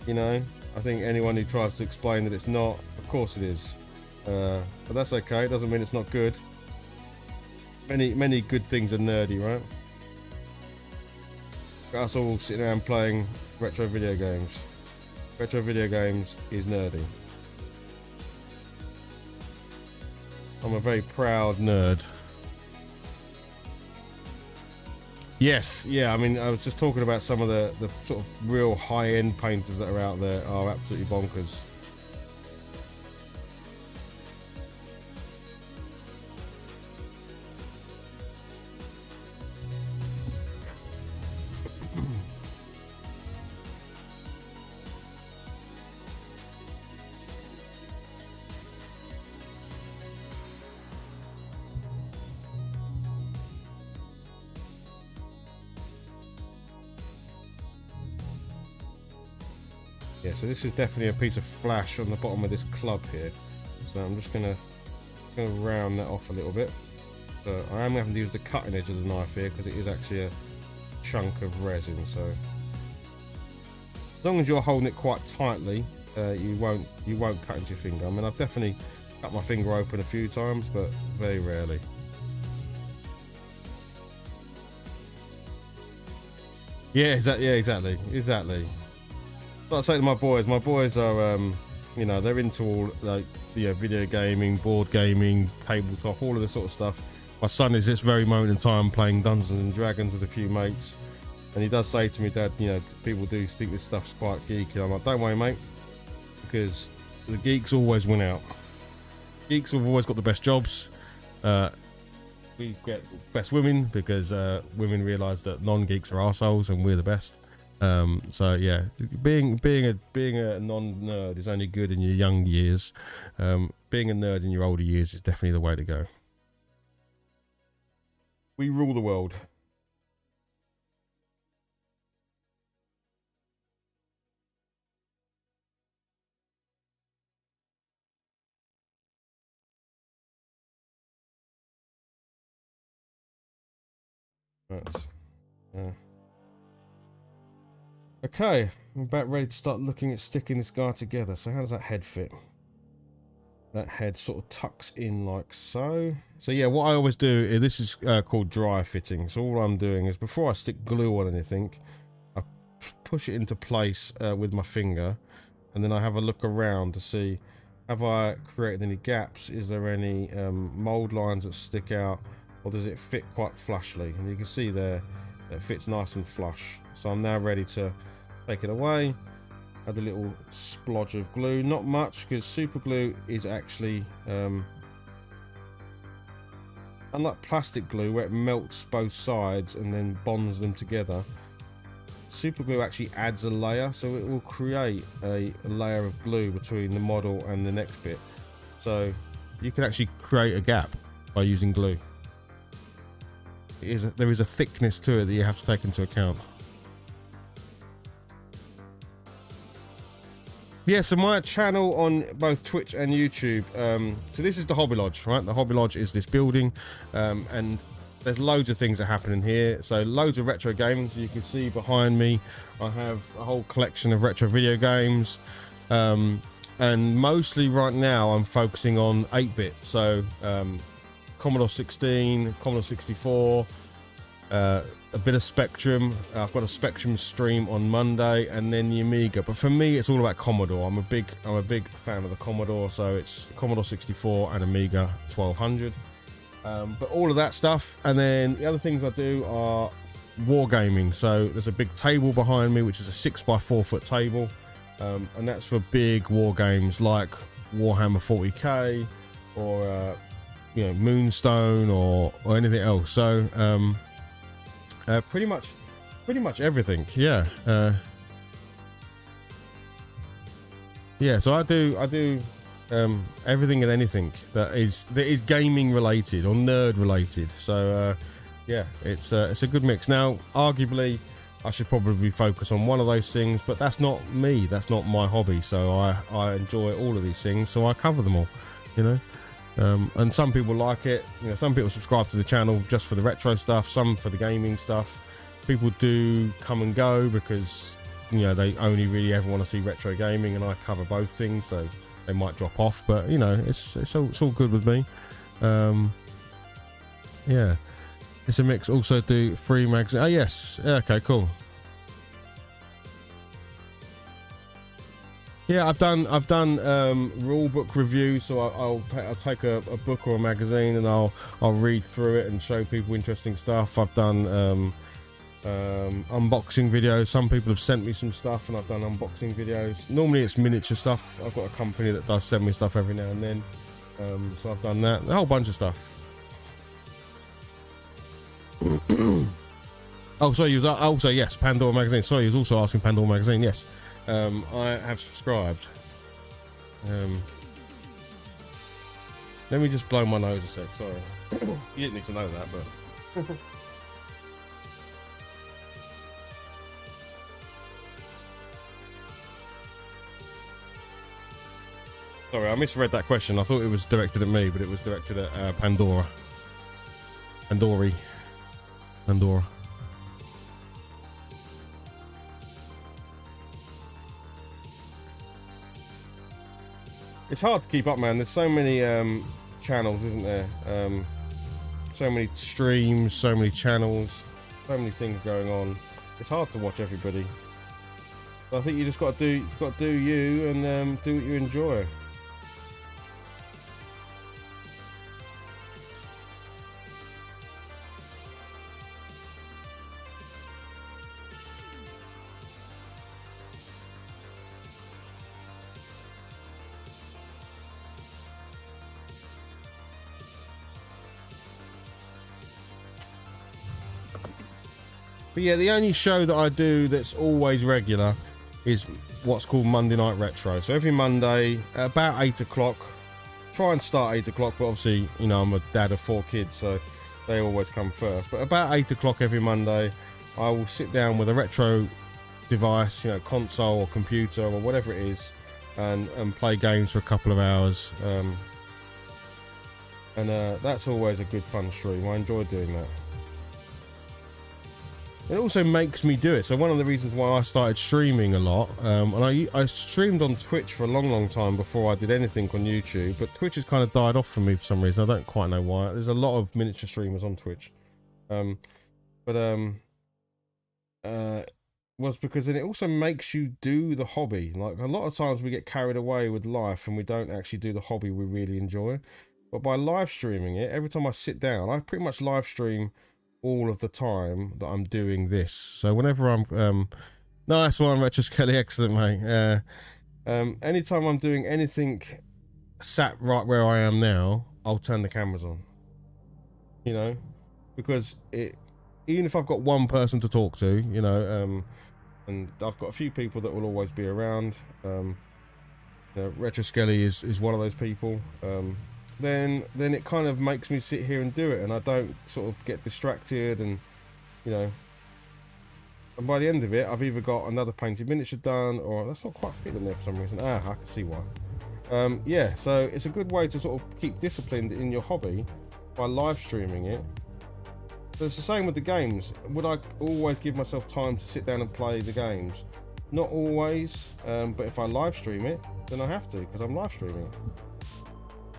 You know, I think anyone who tries to explain that it's not, of course it is. But that's okay. It doesn't mean it's not good. Many good things are nerdy, right? Got us all sitting around playing retro video games. Retro video games is nerdy. I'm a very proud nerd. Yes, yeah, I mean, I was just talking about some of the sort of real high-end painters that are out there are absolutely bonkers. Yeah, so this is definitely a piece of flash on the bottom of this club here. So I'm just gonna round that off a little bit. So I am having to use the cutting edge of the knife here because it is actually a chunk of resin. So as long as you're holding it quite tightly, you won't cut into your finger. I mean, I've definitely cut my finger open a few times, but very rarely. Yeah, exactly. Like I say to my boys are, you know, they're into all like, you know, video gaming, board gaming, tabletop, all of this sort of stuff. My son is this very moment in time playing Dungeons and Dragons with a few mates, and he does say to me, Dad, you know, people do think this stuff's quite geeky. I'm like, don't worry, mate, because the geeks always win out. Geeks have always got the best jobs. We get best women because women realise that non-geeks are arseholes and we're the best. So yeah, being a non-nerd is only good in your young years. Being a nerd in your older years is definitely the way to go. We rule the world. Right. Okay, I'm about ready to start looking at sticking this guy together. So how does that head fit? That head sort of tucks in like so. So yeah, what I always do is, this is called dry fitting. So all I'm doing is, before I stick glue on anything, I push it into place with my finger, and then I have a look around to see, have I created any gaps? Is there any mold lines that stick out, or does it fit quite flushly? And you can see there, it fits nice and flush. So I'm now ready to take it away. Add a little splodge of glue, not much, because super glue is actually unlike plastic glue where it melts both sides and then bonds them together. Super glue actually adds a layer, so it will create a layer of glue between the model and the next bit. So you can actually create a gap by using glue. There is a thickness to it that you have to take into account. Yeah, so my channel on both Twitch and YouTube, so this is the Hobby Lodge, right? The Hobby Lodge is this building, and there's loads of things that happen in here. So loads of retro gaming. So you can see behind me, I have a whole collection of retro video games, and mostly right now I'm focusing on 8-bit. So Commodore 16, Commodore 64, a bit of Spectrum. I've got a Spectrum stream on Monday, and then the Amiga. But for me, it's all about Commodore. I'm a big fan of the Commodore, so it's Commodore 64 and Amiga 1200. But all of that stuff, and then the other things I do are wargaming. So there's a big table behind me, which is a 6x4 foot table, and that's for big war games like Warhammer 40k or Moonstone or anything else. So pretty much everything. Yeah. So I do everything and anything that is gaming related or nerd related. So yeah, it's a good mix. Now, arguably, I should probably focus on one of those things, but that's not me. That's not my hobby. So I enjoy all of these things, so I cover them all, you know. And some people like it. You know, some people subscribe to the channel just for the retro stuff, some for the gaming stuff. People do come and go because, you know, they only really ever want to see retro gaming, and I cover both things, so they might drop off. But you know, it's all good with me. Yeah, it's a mix. Also do free magazine. Oh yes, okay, cool. Yeah, I've done rule book reviews, so I'll take a book or a magazine and I'll read through it and show people interesting stuff. I've done unboxing videos. Some people have sent me some stuff and I've done unboxing videos. Normally it's miniature stuff. I've got a company that does send me stuff every now and then, so I've done that, a whole bunch of stuff. Oh, sorry, you was also, yes, Pandora magazine. Sorry, you was also asking Pandora magazine. Yes, I have subscribed. Let me just blow my nose a sec. Sorry, you didn't need to know that, but sorry, I misread that question. I thought it was directed at me, but it was directed at Pandora. Pandora. It's hard to keep up, man. There's so many channels, isn't there? So many streams, so many channels, so many things going on. It's hard to watch everybody. But I think you just got to do you and do what you enjoy. But yeah, the only show that I do that's always regular is what's called Monday Night Retro. So every Monday at about 8 o'clock, try and start 8 o'clock, but obviously, you know, I'm a dad of 4 kids, so they always come first. But about 8 o'clock every Monday, I will sit down with a retro device, you know, console or computer or whatever it is, and play games for a couple of hours. And that's always a good fun stream. I enjoy doing that. It also makes me do it. So one of the reasons why I started streaming a lot, and I streamed on Twitch for a long time before I did anything on YouTube, but Twitch has kind of died off for me for some reason. I don't quite know why. There's a lot of miniature streamers on Twitch, was because it also makes you do the hobby. Like a lot of times we get carried away with life and we don't actually do the hobby we really enjoy. But by live streaming it, every time I sit down, I pretty much live stream all of the time that I'm doing this. So whenever I'm nice one, Retro Skelly, excellent, mate. Anytime I'm doing anything sat right where I am now, I'll turn the cameras on, you know, because even if I've got one person to talk to, you know, and I've got a few people that will always be around, you know, Retro Skelly is one of those people, then it kind of makes me sit here and do it, and I don't sort of get distracted, and you know, and by the end of it I've either got another painted miniature done, or that's not quite fitting there for some reason. I can see why. Yeah, so it's a good way to sort of keep disciplined in your hobby by live streaming it. So it's the same with the games. Would I always give myself time to sit down and play the games? Not always, but if I live stream it, then I have to, because I'm live streaming it.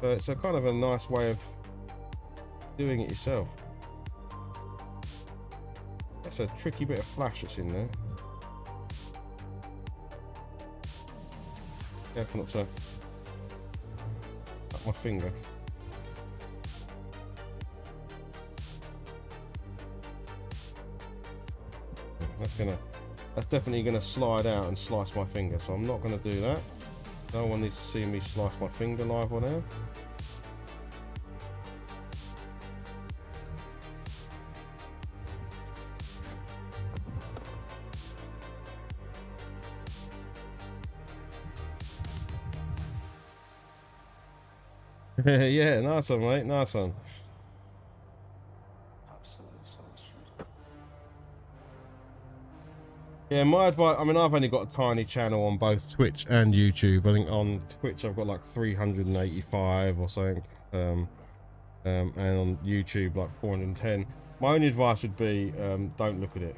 So it's a kind of a nice way of doing it yourself. That's a tricky bit of flash that's in there. Careful not to cut my finger. That's definitely gonna slide out and slice my finger, so I'm not gonna do that. No one needs to see me slice my finger live on air. Yeah, nice one, mate. Nice one. Yeah, my advice, I mean, I've only got a tiny channel on both Twitch and YouTube. I think on Twitch I've got like 385 or something, and on YouTube like 410. My only advice would be, don't look at it.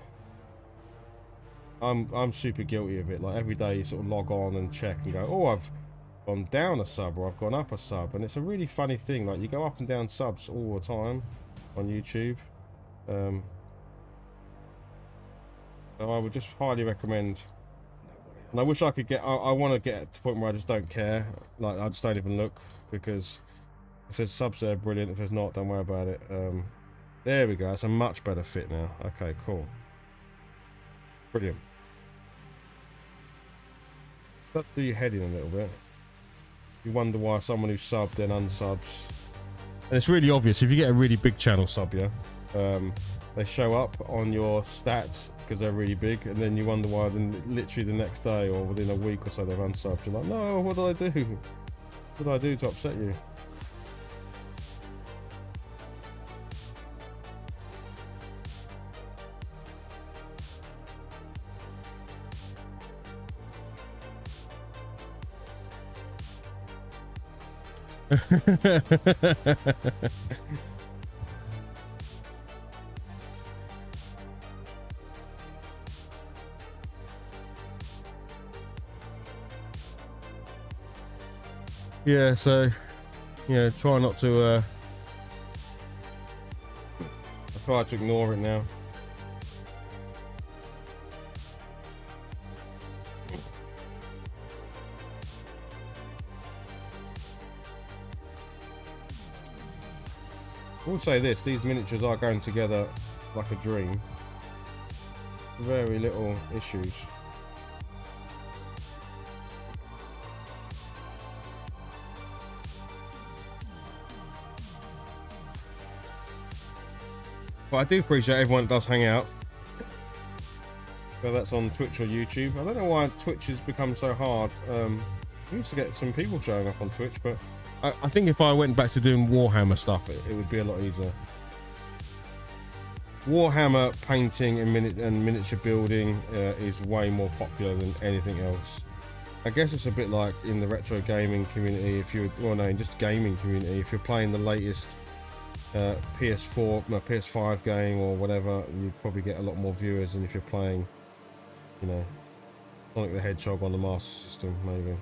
I'm super guilty of it. Like every day you sort of log on and check and go, oh, I've gone down a sub or I've gone up a sub, and it's a really funny thing. Like you go up and down subs all the time on YouTube. So I would just highly recommend, and I wish I could get, I want to get to the point where I just don't care. Like I just don't even look, because if there's subs there, brilliant. If there's not, don't worry about it. There we go. That's a much better fit now. Okay, cool. Brilliant. Let's do your head in a little bit. You wonder why someone who subbed then unsubs. And it's really obvious if you get a really big channel sub, yeah. They show up on your stats because they're really big, and then you wonder why then literally the next day or within a week or so they've unsubbed. You're like, no, what did I do? What did I do to upset you? Yeah, so yeah, try not to I try to ignore it now. I will say this, these miniatures are going together like a dream. Very little issues. But I do appreciate everyone that does hang out. Whether that's on Twitch or YouTube. I don't know why Twitch has become so hard. We used to get some people showing up on Twitch, but I think if I went back to doing Warhammer stuff, it would be a lot easier. Warhammer painting and miniature building is way more popular than anything else. I guess it's a bit like in the retro gaming community, if you're, well no, just gaming community, if you're playing the latest PS4, no, PS5 game or whatever, you'd probably get a lot more viewers than if you're playing, you know, Sonic the Hedgehog on the Master System, maybe.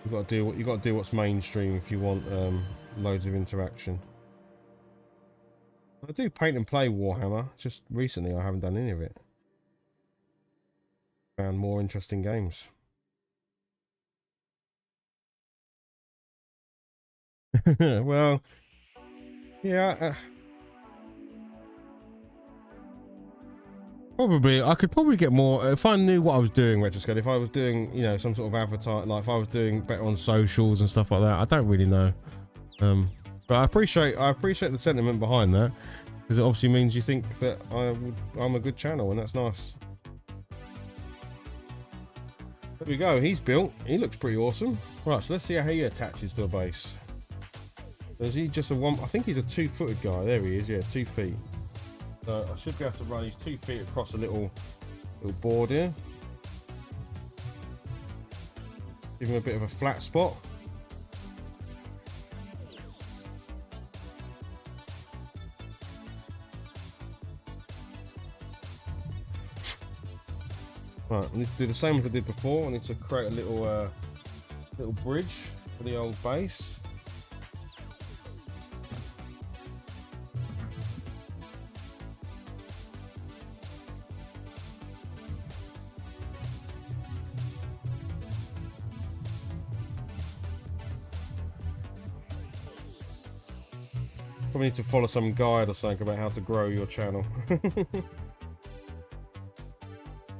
You got to do what's mainstream if you want loads of interaction. I do paint and play Warhammer. Just recently, I haven't done any of it. Found more interesting games. Well, yeah. Probably, I could probably get more if I knew what I was doing. Retroscale, if I was doing, you know, some sort of avatar, like if I was doing better on socials and stuff like that. I don't really know, but I appreciate the sentiment behind that, because it obviously means you think that I'm a good channel, and that's nice. There we go. He's built. He looks pretty awesome. Right, so let's see how he attaches to a base. Is he just a one? I think he's a 2-footed guy. There he is. Yeah, 2 feet. So I should be able to run his 2 feet across a little board here. Give him a bit of a flat spot. Right, I need to do the same as I did before. I need to create a little bridge for the old base. Probably need to follow some guide or something about how to grow your channel. I'm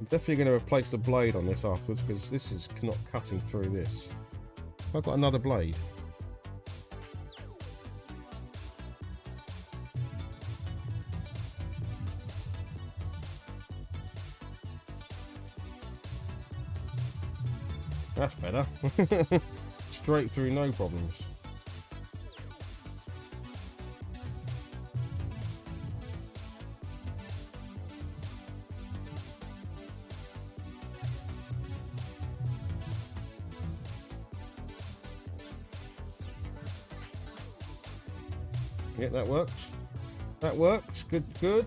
definitely going to replace the blade on this afterwards, because this is not cutting through this. I've got another blade. That's better. Straight through, no problems. Yeah, that works. That works. Good, good.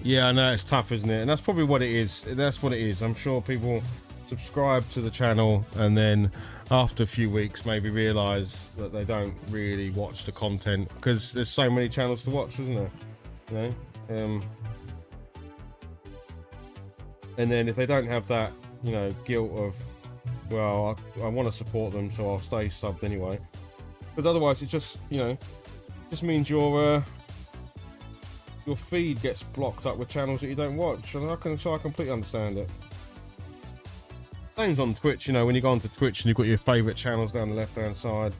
Yeah, I know it's tough, isn't it? And that's probably what it is. That's what it is. I'm sure people subscribe to the channel and then after a few weeks maybe realize that they don't really watch the content because there's so many channels to watch, isn't there? You know, and then if they don't have that, you know, guilt of, well, I want to support them, so I'll stay subbed anyway. But otherwise, it just, you know, just means your feed gets blocked up with channels that you don't watch, and I completely understand it. Same's on Twitch, you know, when you go onto Twitch and you've got your favourite channels down the left-hand side.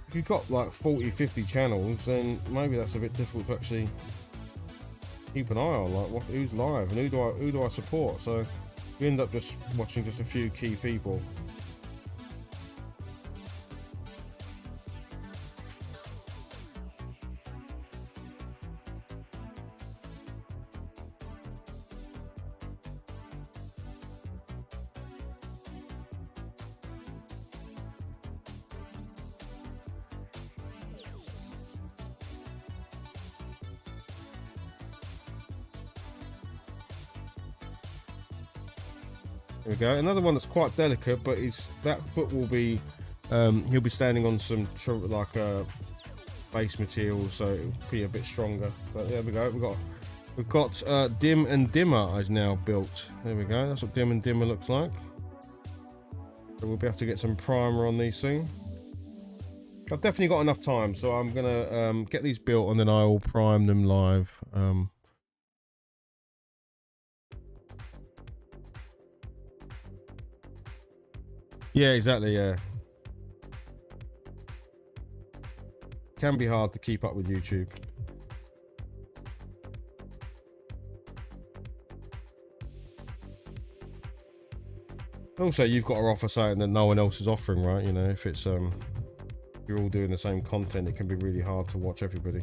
If you've got like 40, 50 channels, then maybe that's a bit difficult to actually keep an eye on, like who's live and who do I support. So you end up just watching just a few key people. There we go. Another one that's quite delicate, but that foot will be, he'll be standing on some like base material, so it'll be a bit stronger. But there we go. We've got Dim and Dimmer is now built. There we go. That's what Dim and Dimmer looks like. So we'll be able to get some primer on these soon. I've definitely got enough time, so I'm gonna get these built and then I will prime them live. Yeah, exactly, yeah. Can be hard to keep up with YouTube. Also, you've got to offer something that no one else is offering, right? You know, if it's you're all doing the same content, it can be really hard to watch everybody.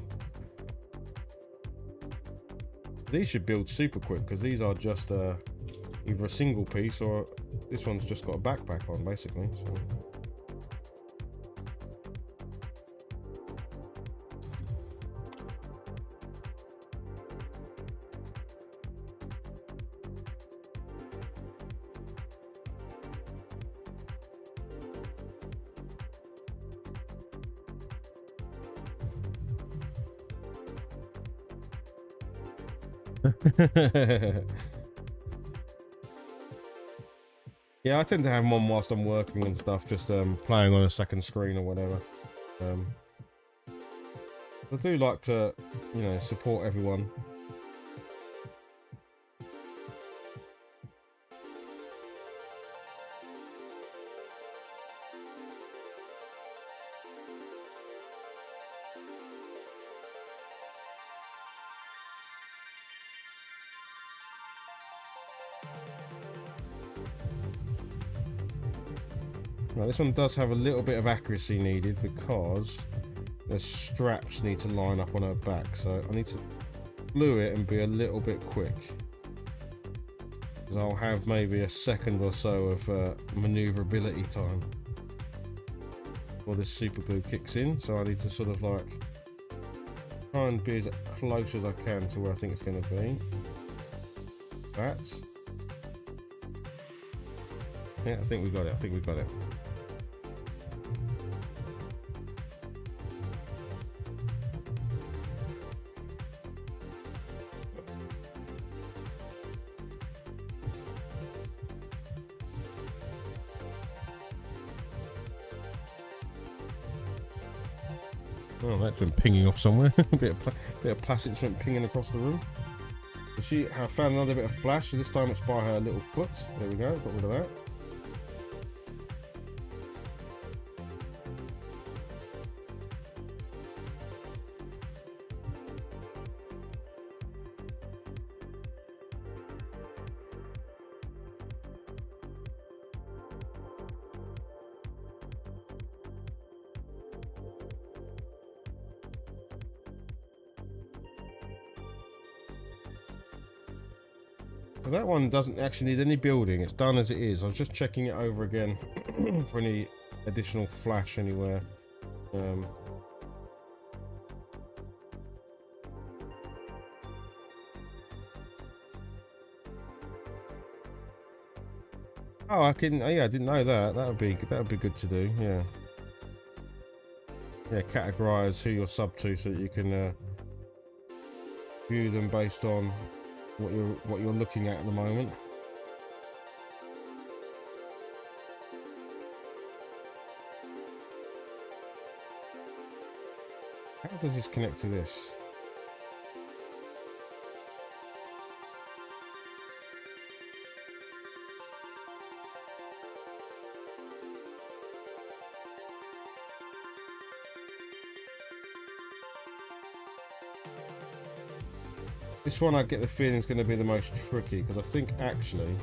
These should build super quick because these are just either a single piece or this one's just got a backpack on, basically. So. Yeah, I tend to have them on whilst I'm working and stuff, just playing on a second screen or whatever. I do like to, you know, support everyone. Now this one does have a little bit of accuracy needed because the straps need to line up on her back, so I need to glue it and be a little bit quick, because I'll have maybe a second or so of maneuverability time before this super glue kicks in, so I need to sort of like try and be as close as I can to where I think it's going to be. Yeah, I think we got it. Oh, that's been pinging off somewhere. a bit of plastic went pinging across the room. I found another bit of flash, so this time it's by her little foot. There we go, got rid of that. So that one doesn't actually need any building. It's done as it is. I was just checking it over again for any additional flash anywhere. Oh, I can. Yeah, I didn't know that. That would be good to do. Yeah. Yeah, categorize who you're sub to so that you can view them based on what you're looking at the moment. How does this connect to this? This one I get the feeling is going to be the most tricky because I think actually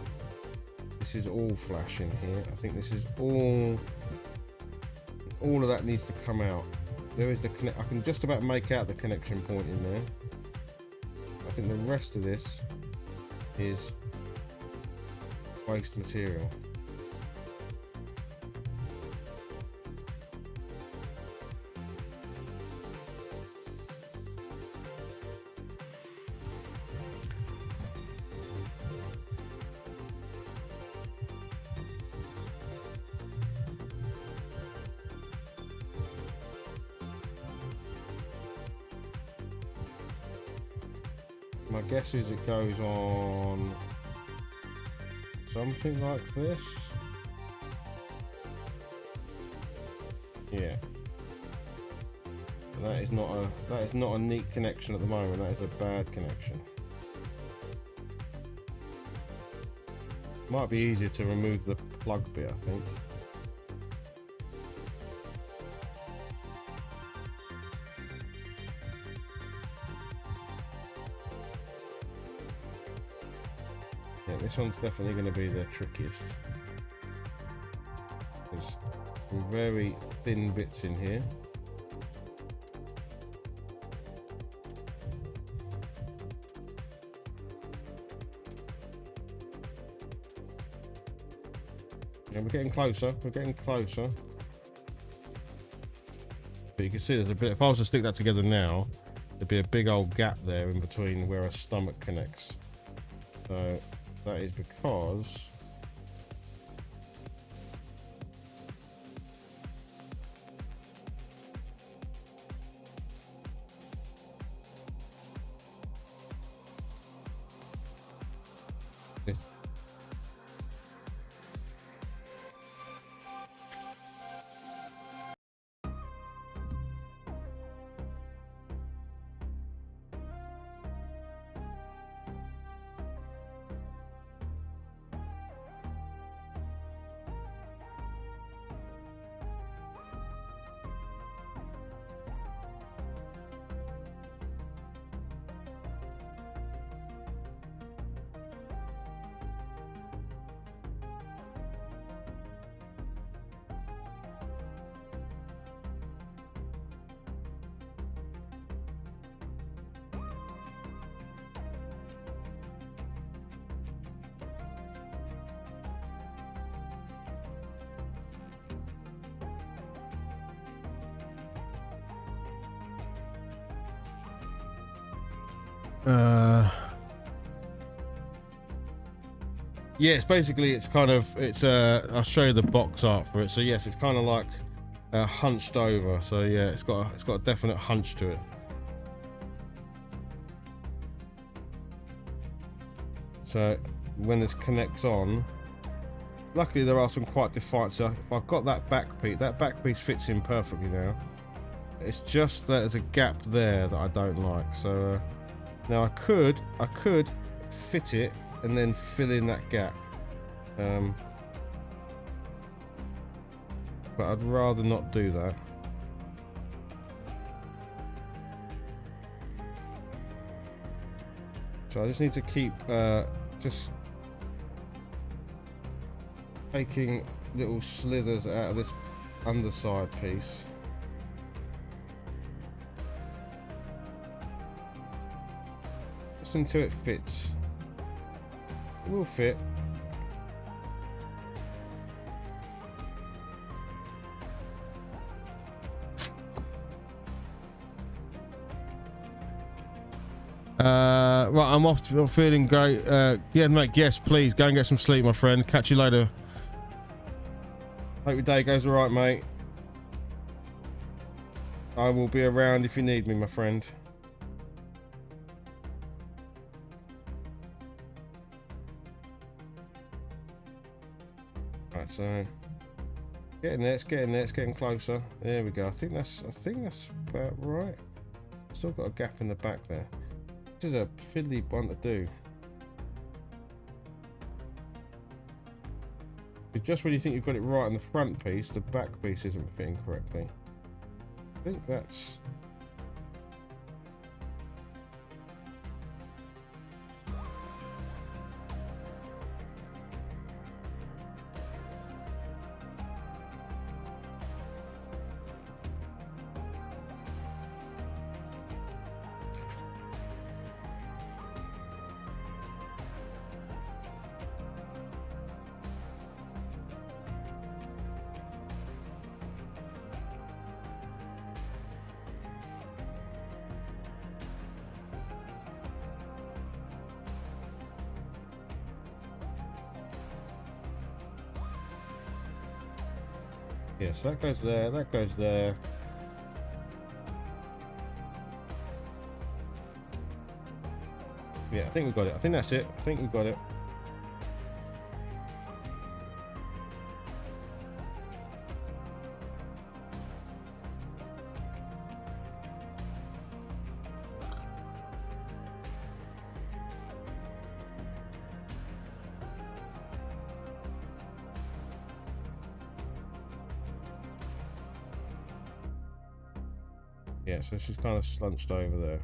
this is all flashing here. I think this is all of that needs to come out. There is the connect. I can just about make out the connection point in there. I think the rest of this is waste material. My guess is it goes on something like this. Yeah. And that is not a neat connection at the moment. That is a bad connection. Might be easier to remove the plug bit, I think. Yeah, this one's definitely going to be the trickiest. There's some very thin bits in here. Yeah, we're getting closer. We're getting closer. But you can see there's a bit. If I was to stick that together now, there'd be a big old gap there in between where a stomach connects. So that is because this. Yeah, it's basically, it's kind of, I'll show you the box art for it. So yes, it's kind of like hunched over. So yeah, it's got a definite hunch to it. So when this connects on, luckily there are some quite defined. So if I've got that back piece fits in perfectly now. It's just that there's a gap there that I don't like. So now I could fit it and then fill in that gap, but I'd rather not do that. So I just need to keep just taking little slithers out of this underside piece. Just until it fits. It will fit. Right, I'm off. I'm feeling great. Yeah, mate. Yes, please go and get some sleep, my friend. Catch you later. Hope your day goes all right, mate. I will be around if you need me, my friend. Right, so getting there. It's getting there. It's getting closer. There we go. I think that's about right. Still got a gap in the back there. This is a fiddly one to do. It's just when you think you've got it right on the front piece, the back piece isn't fitting correctly. I think that's... Yeah, so that goes there, that goes there. Yeah, I think we've got it. I think that's it. I think we've got it. Yeah, so she's kind of slunched over there.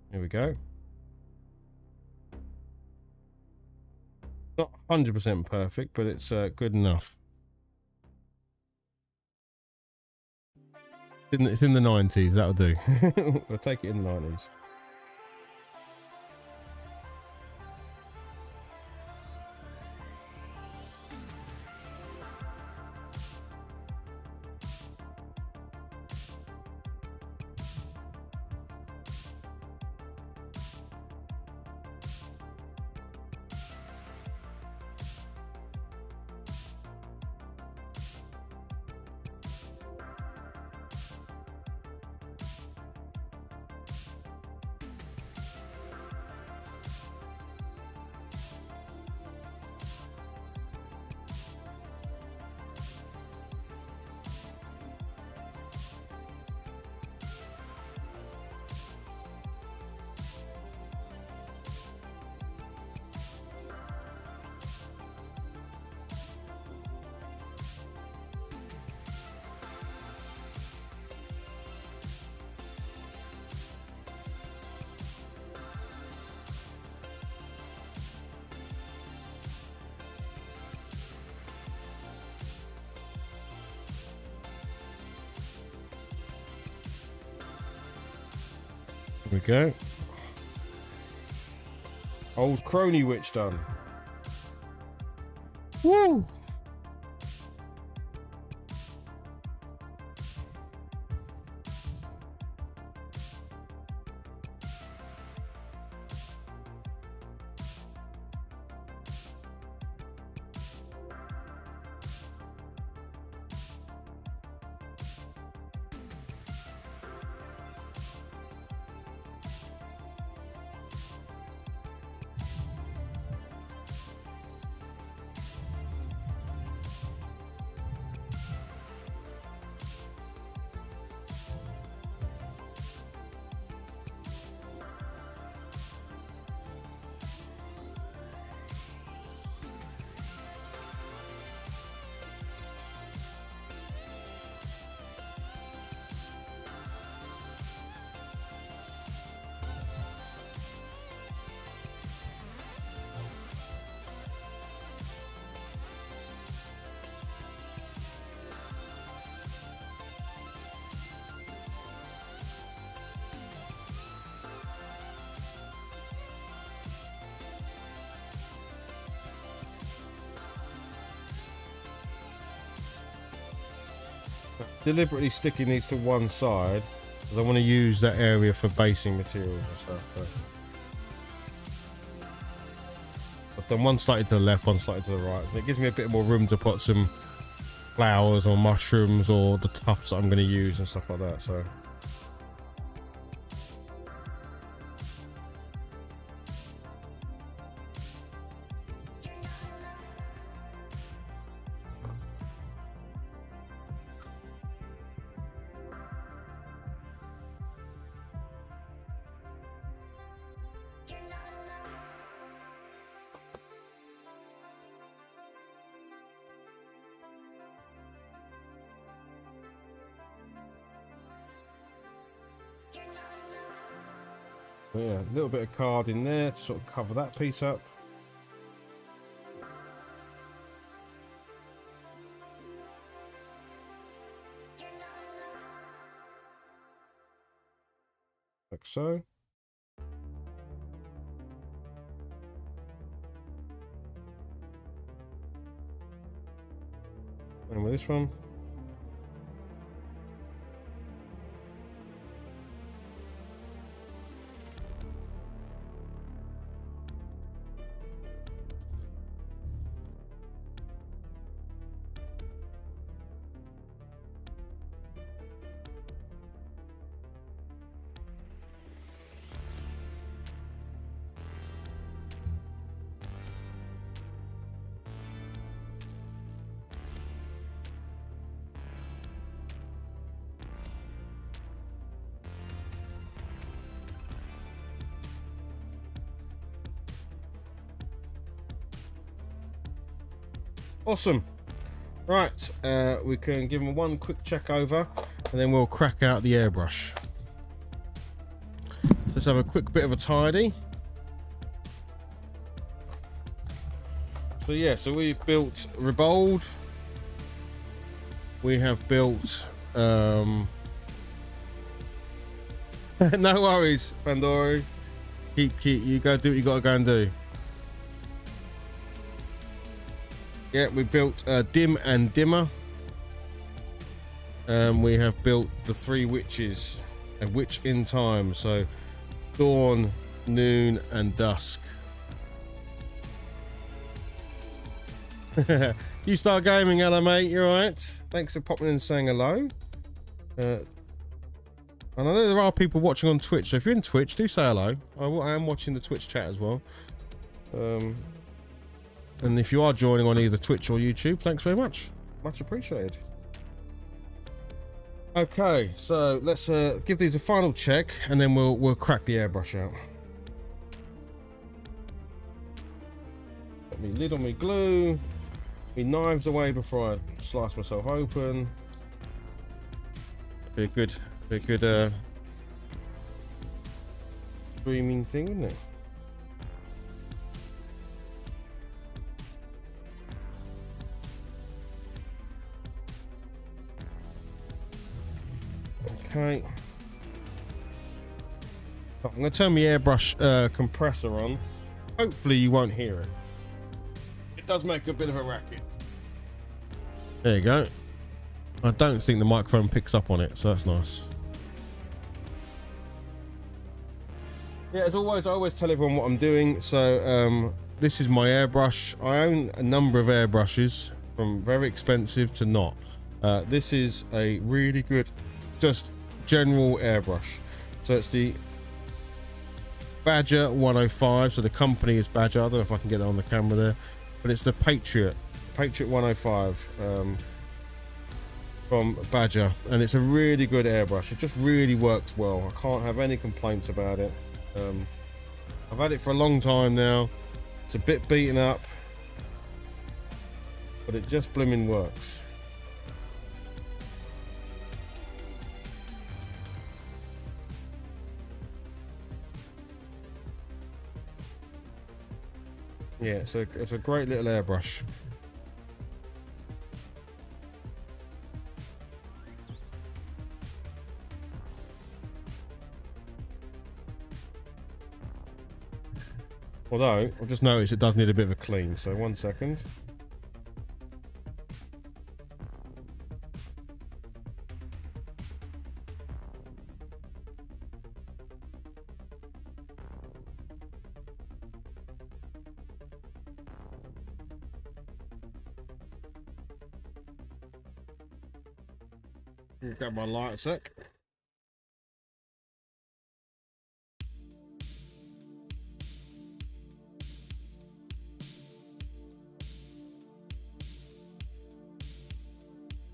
Here we go. Not 100% perfect, but it's good enough. It's in the 90s, that'll do. We'll take it in the 90s. There we go. Old crony witch done. Woo! deliberately sticking these to one side because I want to use that area for basing materials and stuff. So. I've done one slightly to the left, one slightly to the right. So it gives me a bit more room to put some flowers or mushrooms or the tufts that I'm going to use and stuff like that. So. Yeah, a little bit of card in there to sort of cover that piece up. Like so. And with this one. Awesome. Right, we can give them one quick check over and then we'll crack out the airbrush. Let's have a quick bit of a tidy. So yeah, so we've built Rebold. We have built no worries, Pandora. Keep you go do what you gotta go and do. Yeah, we built Dim and Dimmer. We have built the three witches, a witch in time, so dawn, noon, and dusk. You start gaming, hello mate, you alright? Thanks for popping in and saying hello. And I know there are people watching on Twitch, so if you're in Twitch, do say hello. I am watching the Twitch chat as well. And if you are joining on either Twitch or YouTube, thanks very much. Much appreciated. Okay, so let's give these a final check and then we'll crack the airbrush out. Got me lid on me glue. Me knives away before I slice myself open. Be a good streaming thing, wouldn't it? Okay. I'm going to turn my airbrush compressor on. Hopefully you won't hear it. It does make a bit of a racket. There you go. I don't think the microphone picks up on it, so that's nice. Yeah, as always, I always tell everyone what I'm doing. So this is my airbrush. I own a number of airbrushes, from very expensive to not. This is a really good, just general airbrush. So it's the Badger 105. So the company is Badger. I don't know if I can get it on the camera there, but it's the Patriot 105 from Badger, and it's a really good airbrush. It just really works well. I can't have any complaints about it. I've had it for a long time now. It's a bit beaten up, but it just blooming works. Yeah, it's a great little airbrush. Although, I've just noticed it does need a bit of a clean, so 1 second. Grab my light a sec.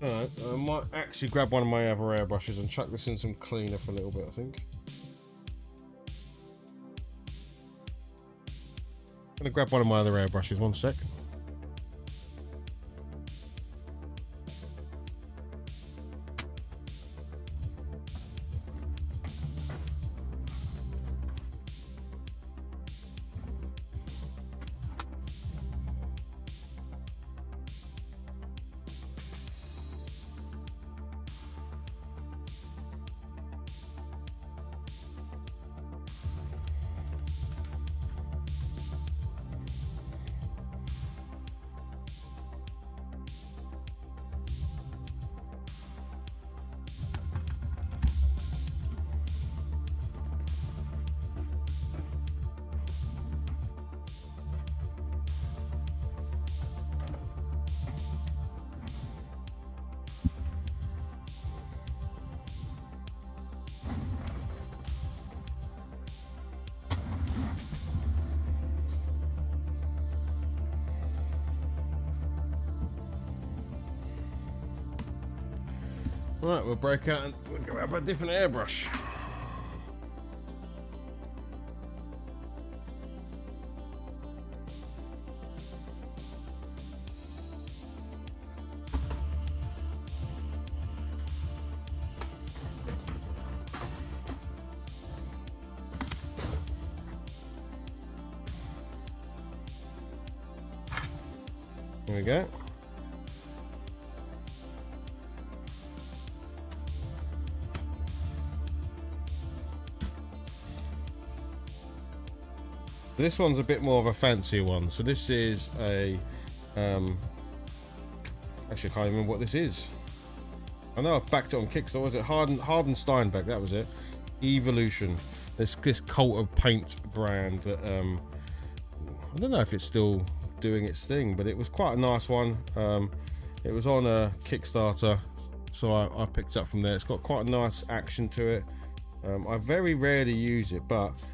Alright, I might actually grab one of my other airbrushes and chuck this in some cleaner for a little bit, I think. I'm gonna grab one of my other airbrushes, one sec. Right, we'll break out and we'll grab a different airbrush. There we go. This one's a bit more of a fancier one. So this is a actually I can't remember what this is. I know I've backed it on Kickstarter. Was it Hardensteinbeck? That was it. Evolution. This cult of paint brand that I don't know if it's still doing its thing, but it was quite a nice one. It was on a Kickstarter, so I picked up from there. It's got quite a nice action to it. I very rarely use it, but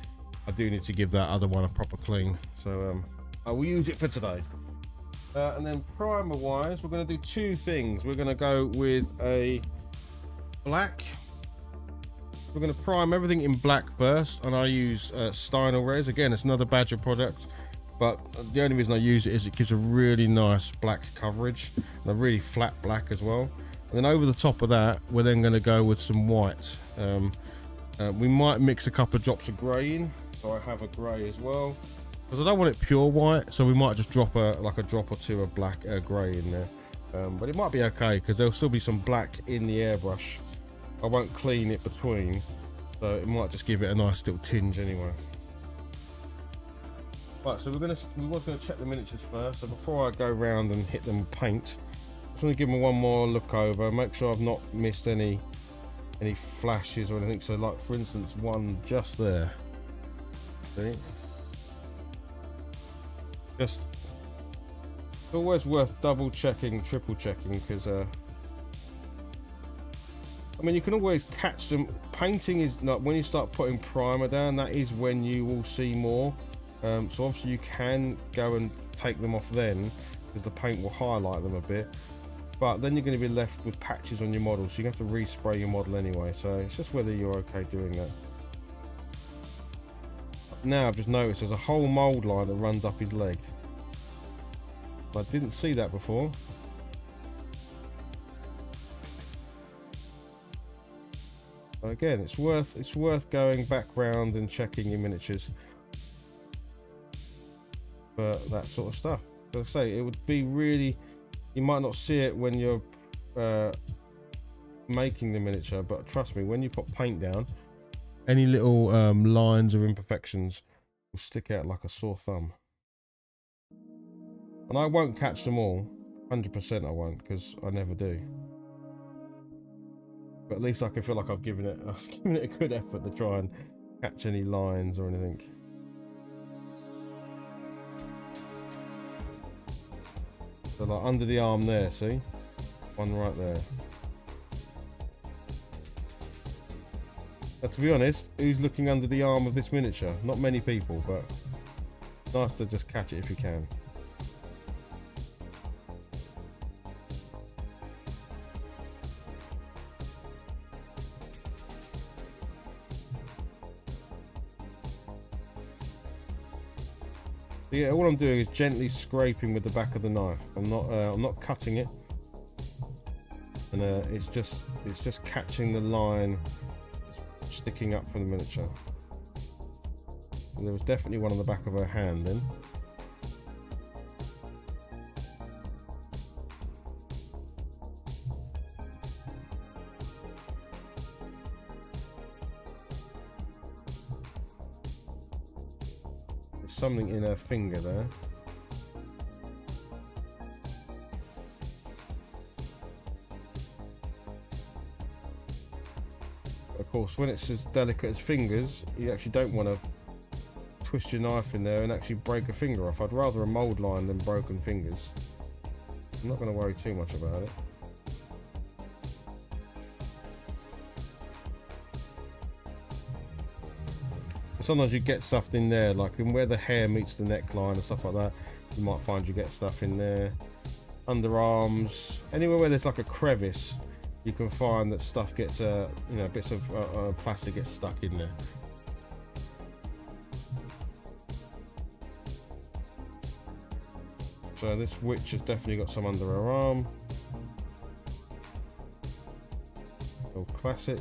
I do need to give that other one a proper clean, so I will use it for today. And then primer wise, we're going to do two things. We're going to go with a black. We're going to prime everything in black first, and I use Stynal Res. Again, it's another Badger product, but the only reason I use it is it gives a really nice black coverage and a really flat black as well. And then over the top of that, we're then going to go with some white. We might mix a couple of drops of grey in, so I have a grey as well, because I don't want it pure white, so we might just drop like a drop or two of black grey in there. But it might be okay, because there'll still be some black in the airbrush. I won't clean it between, so it might just give it a nice little tinge anyway. Right, so we was gonna check the miniatures first. So before I go around and hit them with paint, I just want to give them one more look over, make sure I've not missed any flashes or anything. So like for instance, one just there. See? Just, it's always worth double checking, triple checking, because I mean, you can always catch them. Painting is not, when you start putting primer down, that is when you will see more. So obviously you can go and take them off then, because the paint will highlight them a bit, but then you're going to be left with patches on your model, so you have to respray your model anyway. So it's just whether you're okay doing that. Now I've just noticed there's a whole mold line that runs up his leg. I didn't see that before. Again, it's worth going back round and checking your miniatures for that sort of stuff. Like I say, it would be really, you might not see it when you're making the miniature, but trust me, when you put paint down, any little lines or imperfections will stick out like a sore thumb. And I won't catch them all, 100% I won't, because I never do. But at least I can feel like I've given it a good effort to try and catch any lines or anything. So like under the arm there, see? One right there. To be honest, who's looking under the arm of this miniature? Not many people, but nice to just catch it if you can. So yeah, all I'm doing is gently scraping with the back of the knife. I'm not cutting it, and it's just catching the line sticking up from the miniature. And there was definitely one on the back of her hand then. There's something in her finger there. Of course, when it's as delicate as fingers, you actually don't want to twist your knife in there and actually break a finger off. I'd rather a mold line than broken fingers. I'm not going to worry too much about it. Sometimes you get stuff in there, like in where the hair meets the neckline and stuff like that. You might find you get stuff in there. Underarms, anywhere where there's like a crevice, you can find that stuff gets, you know, bits of plastic gets stuck in there. So this witch has definitely got some under her arm. Oh, classic.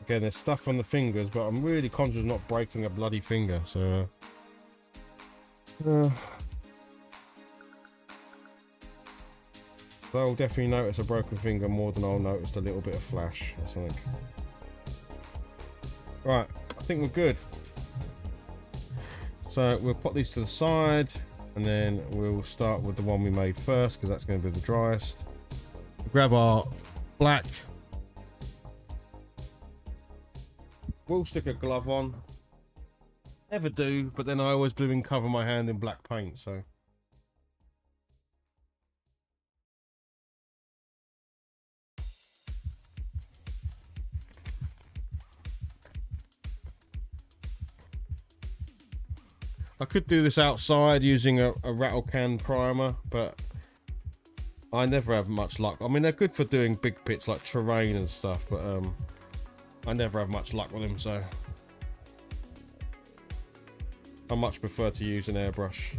Again, there's stuff on the fingers, but I'm really conscious of not breaking a bloody finger, so I'll definitely notice a broken finger more than I'll notice a little bit of flash or something. Right, I think we're good. So we'll put these to the side, and then we'll start with the one we made first, because that's going to be the driest. Grab our black. We'll stick a glove on. Never do, but then I always blooming cover my hand in black paint, so. I could do this outside using a rattle can primer, but I never have much luck. I mean, they're good for doing big pits like terrain and stuff, but I never have much luck with them, so I much prefer to use an airbrush.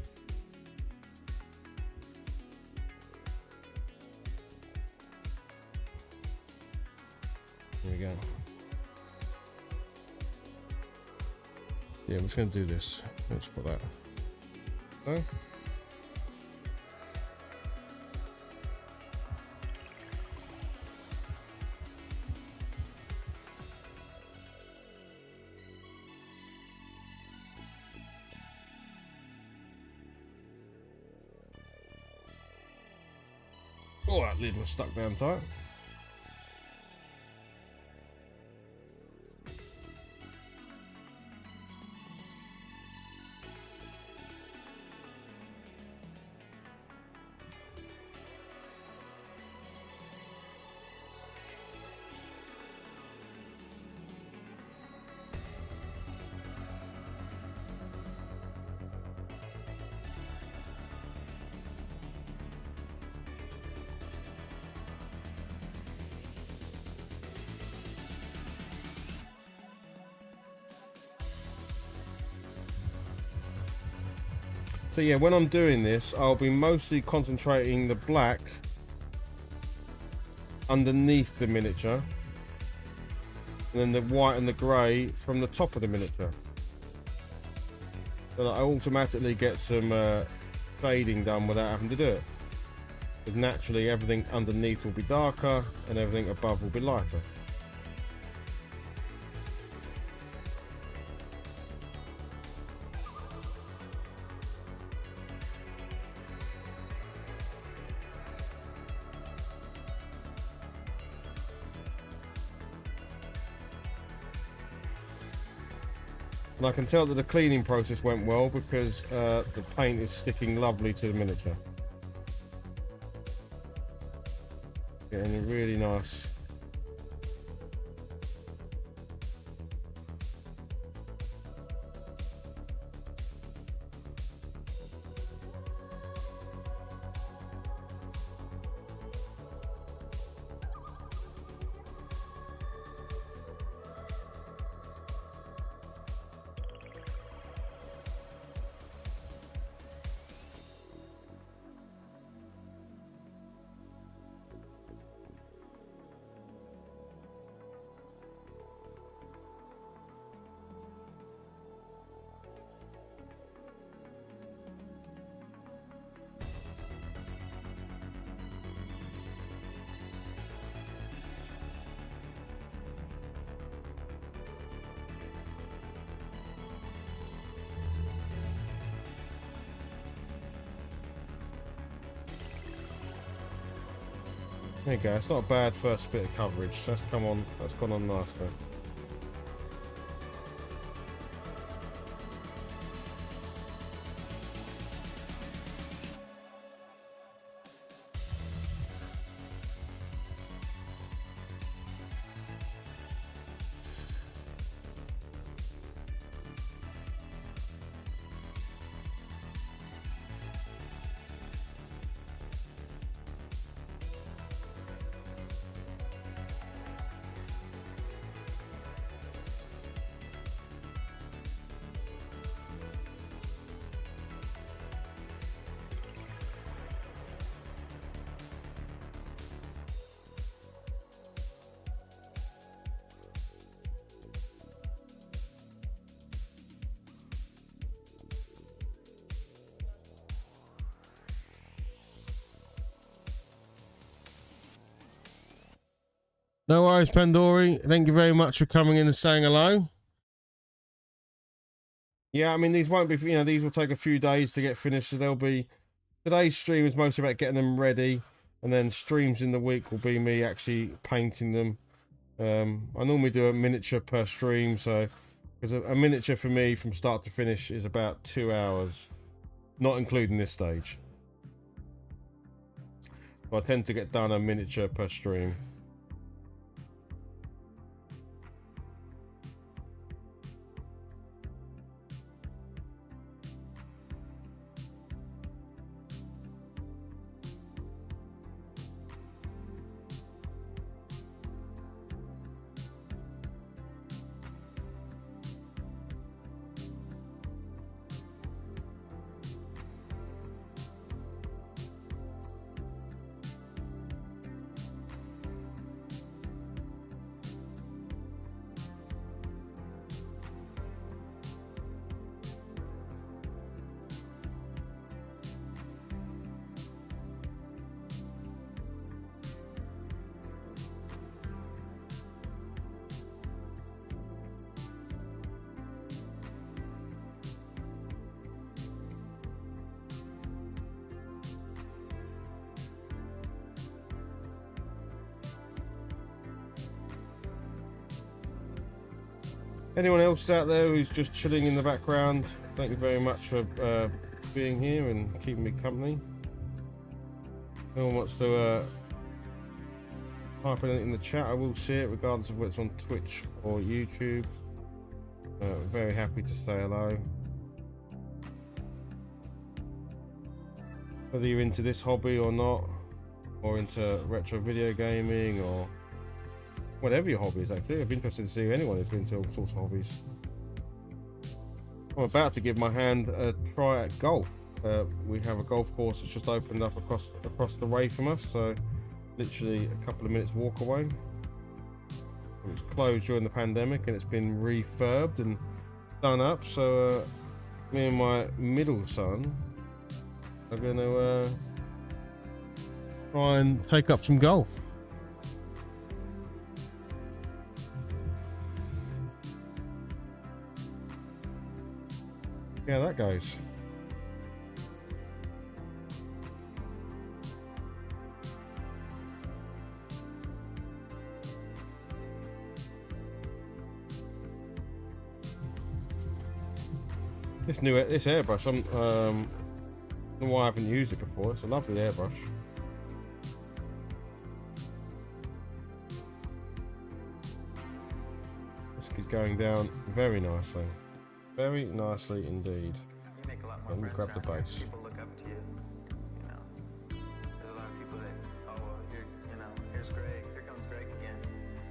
There we go. Yeah, I'm just going to do this. Let's put that. So. Oh, that lid was stuck down tight. So yeah, when I'm doing this, I'll be mostly concentrating the black underneath the miniature, and then the white and the grey from the top of the miniature. So that I automatically get some fading done without having to do it. Because naturally everything underneath will be darker and everything above will be lighter. And I can tell that the cleaning process went well because the paint is sticking lovely to the miniature. Getting a really nice. There you go. It's not a bad first bit of coverage. That's come on. That's gone on nicely. No worries, Pandori. Thank you very much for coming in and saying hello. Yeah, I mean, these won't be, you know, these will take a few days to get finished. So they'll be, today's stream is mostly about getting them ready. And then streams in the week will be me actually painting them. I normally do a miniature per stream. So, because a miniature for me from start to finish is about 2 hours, not including this stage. So I tend to get done a miniature per stream. Anyone else out there who's just chilling in the background, thank you very much for being here and keeping me company. Anyone wants to type anything in the chat, I will see it regardless of whether it's on Twitch or YouTube. Very happy to say hello. Whether you're into this hobby or not, or into retro video gaming, or whatever your hobby is, actually. I'm interested to see anyone who's into all sorts of hobbies. I'm about to give my hand a try at golf. We have a golf course that's just opened up across the way from us, so literally a couple of minutes walk away. It was closed during the pandemic and it's been refurbed and done up. So me and my middle son are going to try and take up some golf. Yeah, that goes. This airbrush, I don't know why I haven't used it before. It's a lovely airbrush. This is going down very nicely. Very nicely indeed. You make a lot more Let me grab the base. People look up to you. You know, there's a lot of people that, oh, here, you know, here's Greg. Here comes Greg again.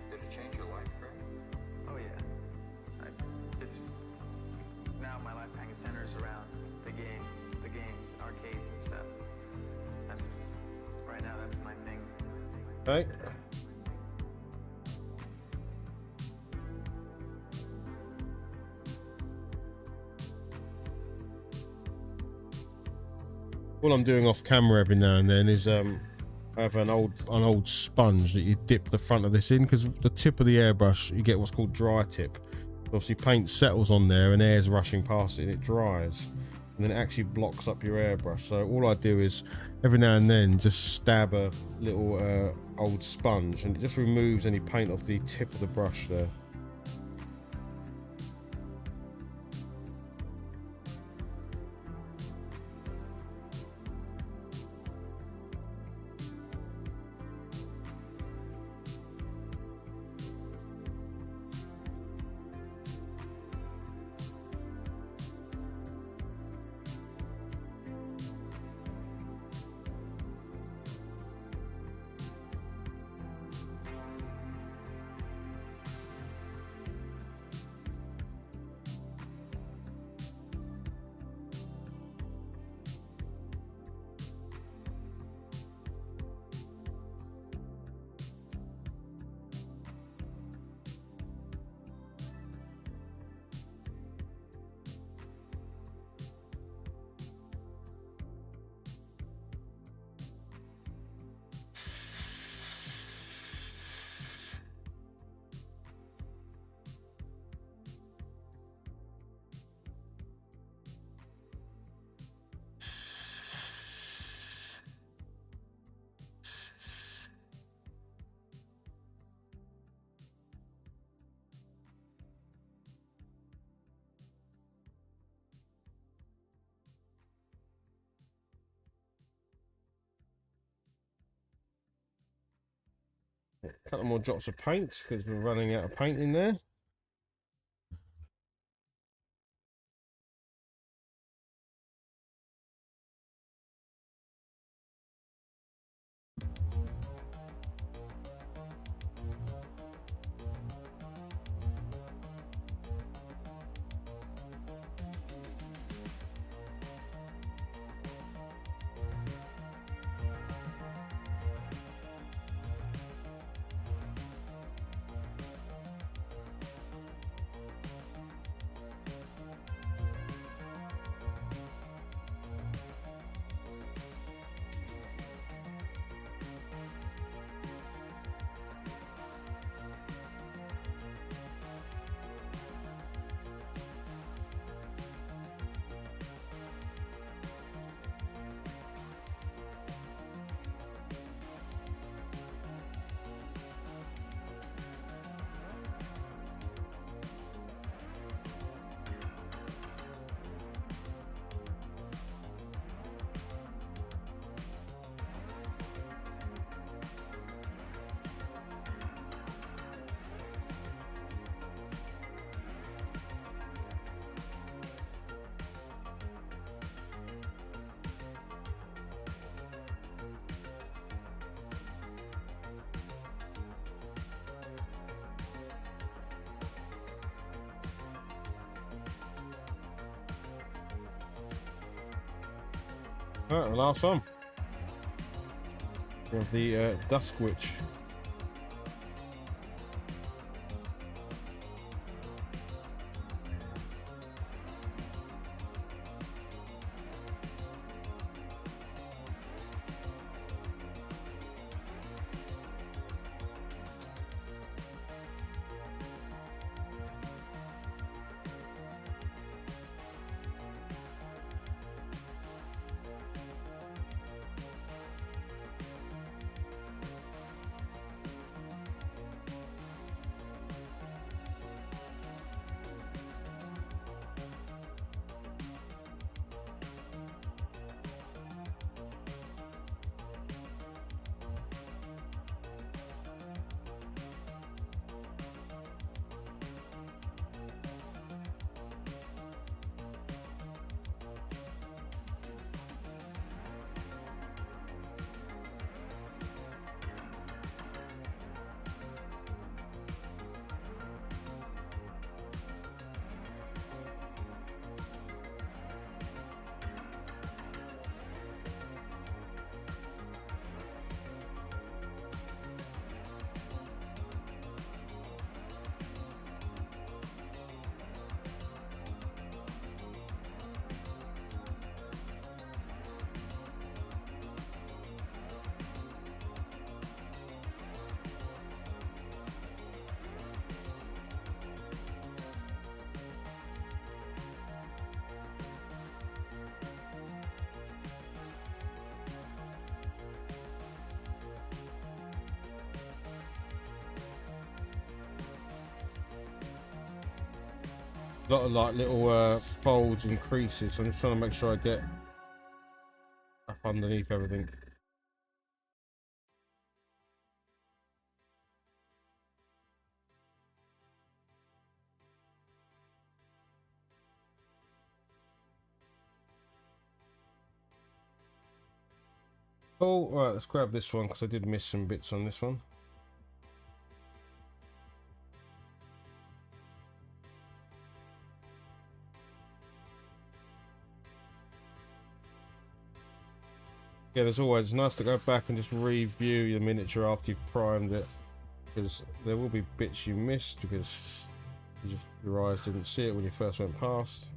Did it change your life, Greg? Oh yeah. It's now my life kind of centers around the games, arcades and stuff. That's right now. That's my thing. Okay. All I'm doing off camera every now and then is I have an old sponge that you dip the front of this in, because the tip of the airbrush you get what's called dry tip. Obviously paint settles on there and air's rushing past it and it dries, and then it actually blocks up your airbrush. So all I do is every now and then just stab a little old sponge and it just removes any paint off the tip of the brush there. A couple more drops of paint because we're running out of paint in there. Right, the last one. We have the Dusk Witch. A lot of like little folds and creases. So I'm just trying to make sure I get up underneath everything. Oh, right, let's grab this one because I did miss some bits on this one. Yeah, there's always nice to go back and just review the miniature after you've primed it, because there will be bits you missed because your eyes didn't see it when you first went past.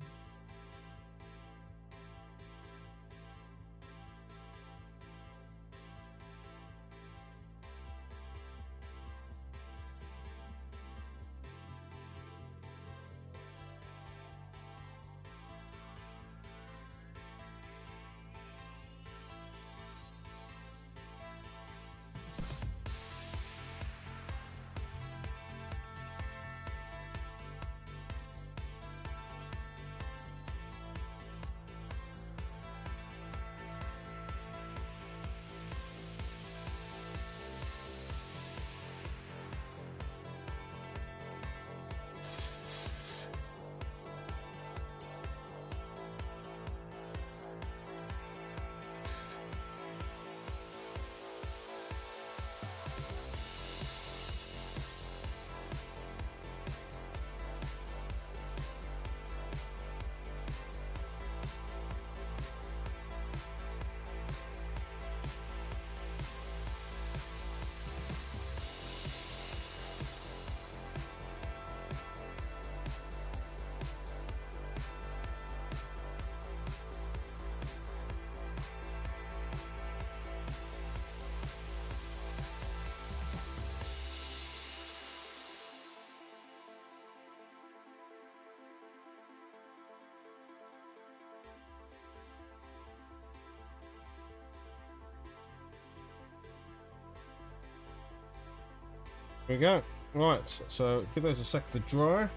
There we go. Right, so give those a second to dry.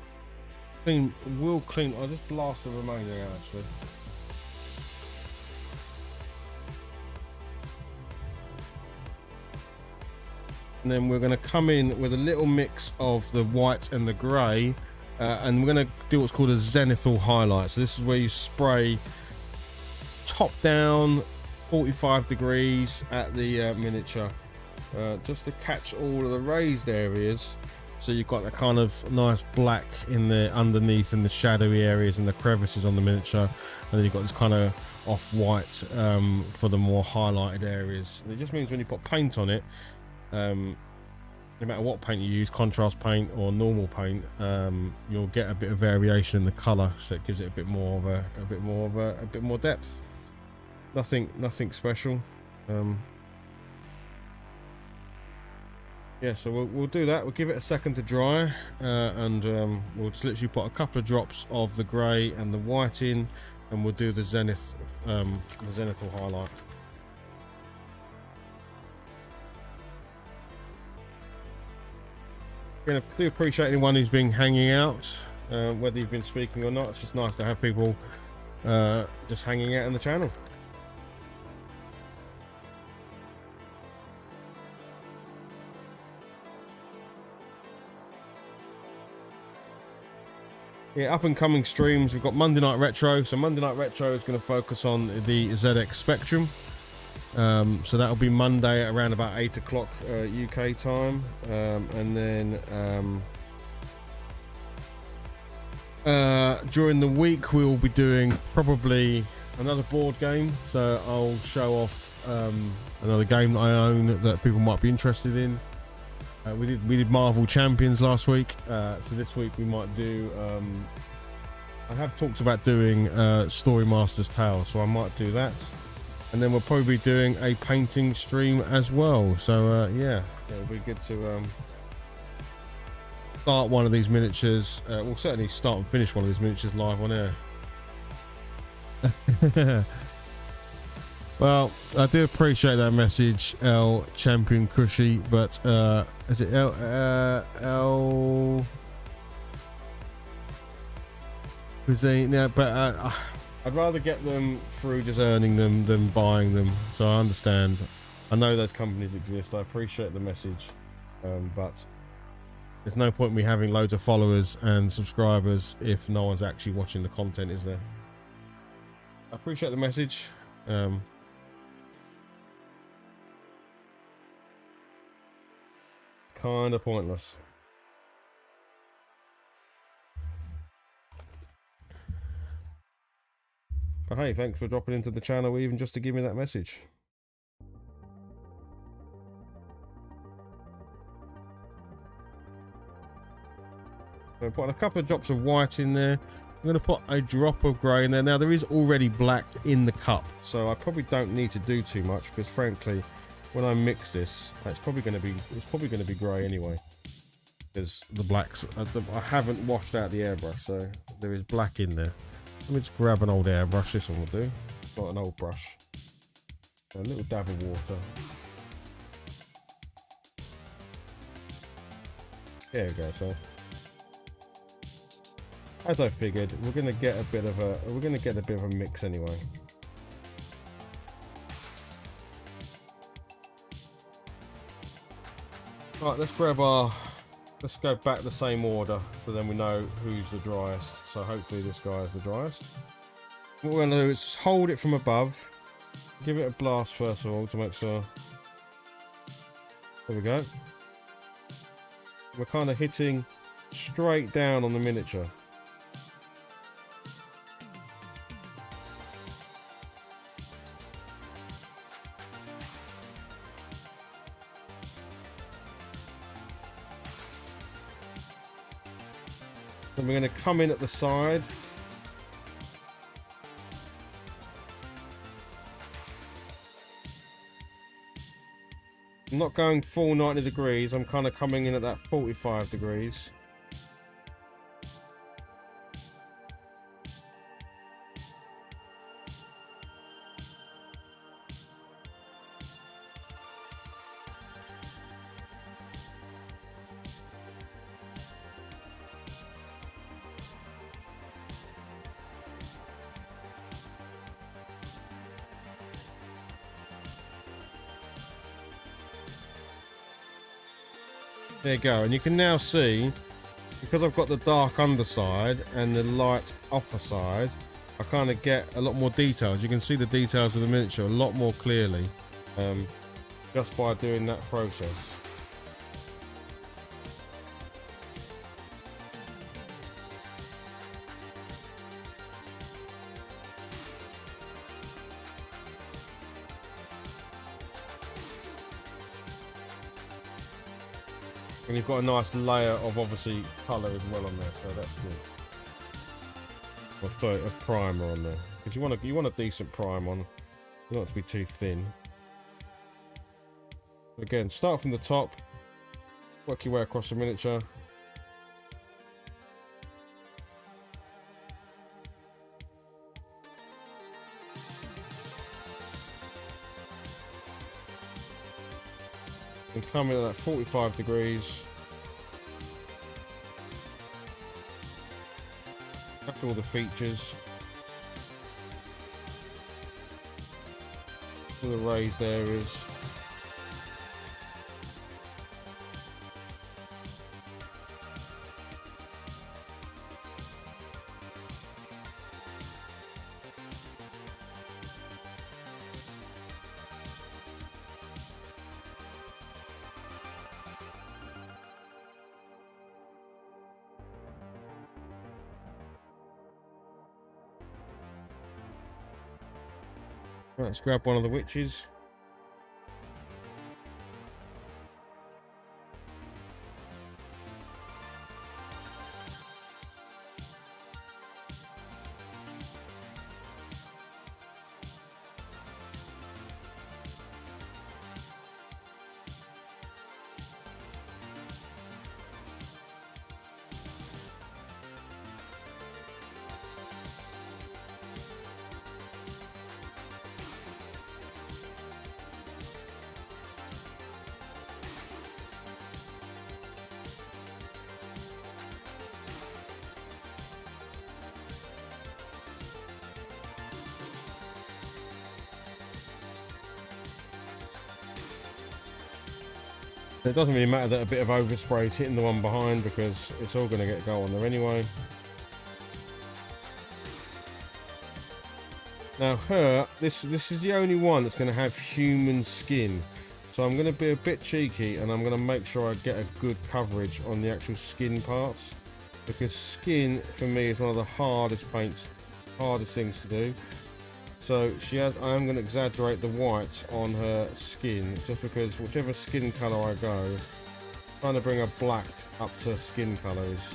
Clean, will clean. I'll just blast the remaining out actually. And then we're going to come in with a little mix of the white and the grey, and we're going to do what's called a zenithal highlight. So this is where you spray top down 45 degrees at the miniature, just to catch all of the raised areas, so you've got that kind of nice black in the underneath and the shadowy areas and the crevices on the miniature, and then you've got this kind of off-white for the more highlighted areas. And it just means when you put paint on it, no matter what paint you use, contrast paint or normal paint, you'll get a bit of variation in the color, so it gives it a bit more depth. Nothing special. Yeah, so we'll do that. We'll give it a second to dry, and we'll just literally put a couple of drops of the grey and the white in, and we'll do the zenithal highlight. I do appreciate anyone who's been hanging out, whether you've been speaking or not. It's just nice to have people just hanging out on the channel. Yeah, up and coming streams, we've got Monday Night Retro. So Monday Night Retro is going to focus on the ZX Spectrum. So that'll be Monday at around about 8 o'clock UK time, and then during the week we will be doing probably another board game. So I'll show off another game that I own that people might be interested in. We did Marvel Champions last week, so this week we might do. I have talked about doing Story Master's Tale, so I might do that. And then we'll probably be doing a painting stream as well. So yeah, it'll be good to start one of these miniatures. We'll certainly start and finish one of these miniatures live on air. Well, I do appreciate that message, L Champion Cushy, but is it L cuisine. Yeah, but I'd rather get them through just earning them than buying them. So I understand. I know those companies exist. I appreciate the message, but there's no point in me having loads of followers and subscribers if no one's actually watching the content, is there? I appreciate the message. Kind of pointless. But hey, thanks for dropping into the channel even just to give me that message. I'm putting a couple of drops of white in there. I'm going to put a drop of grey in there. Now there is already black in the cup, so I probably don't need to do too much because frankly, when I mix this, it's probably going to be grey anyway. Because the blacks, I haven't washed out the airbrush, so there is black in there. Let me just grab an old airbrush. This one will do. Not an old brush. A little dab of water. There we go. So, as I figured, we're gonna get a bit of a mix anyway. Right, let's go back the same order, so then we know who's the driest. So hopefully this guy is the driest. What we're gonna do is just hold it from above, give it a blast first of all to make sure. There we go. We're kind of hitting straight down on the miniature. Then we're going to come in at the side. I'm not going full 90 degrees. I'm kind of coming in at that 45 degrees. There you go, and you can now see, because I've got the dark underside and the light upper side, I kind of get a lot more details. You can see the details of the miniature a lot more clearly, just by doing that process. And you've got a nice layer of obviously colour as well on there, so that's good. Of primer on there, because you want a decent prime on. You don't want it to be too thin. Again, start from the top, work your way across the miniature. And come in at that 45 degrees. After all the features. All the raised areas. Right, let's grab one of the witches. It doesn't really matter that a bit of overspray is hitting the one behind because it's all going to get go on there anyway. Now her, this is the only one that's going to have human skin. So I'm going to be a bit cheeky and I'm going to make sure I get a good coverage on the actual skin parts. Because skin, for me, is one of the hardest things to do. So I am going to exaggerate the white on her skin, just because whichever skin colour I go, trying to bring a black up to skin colour is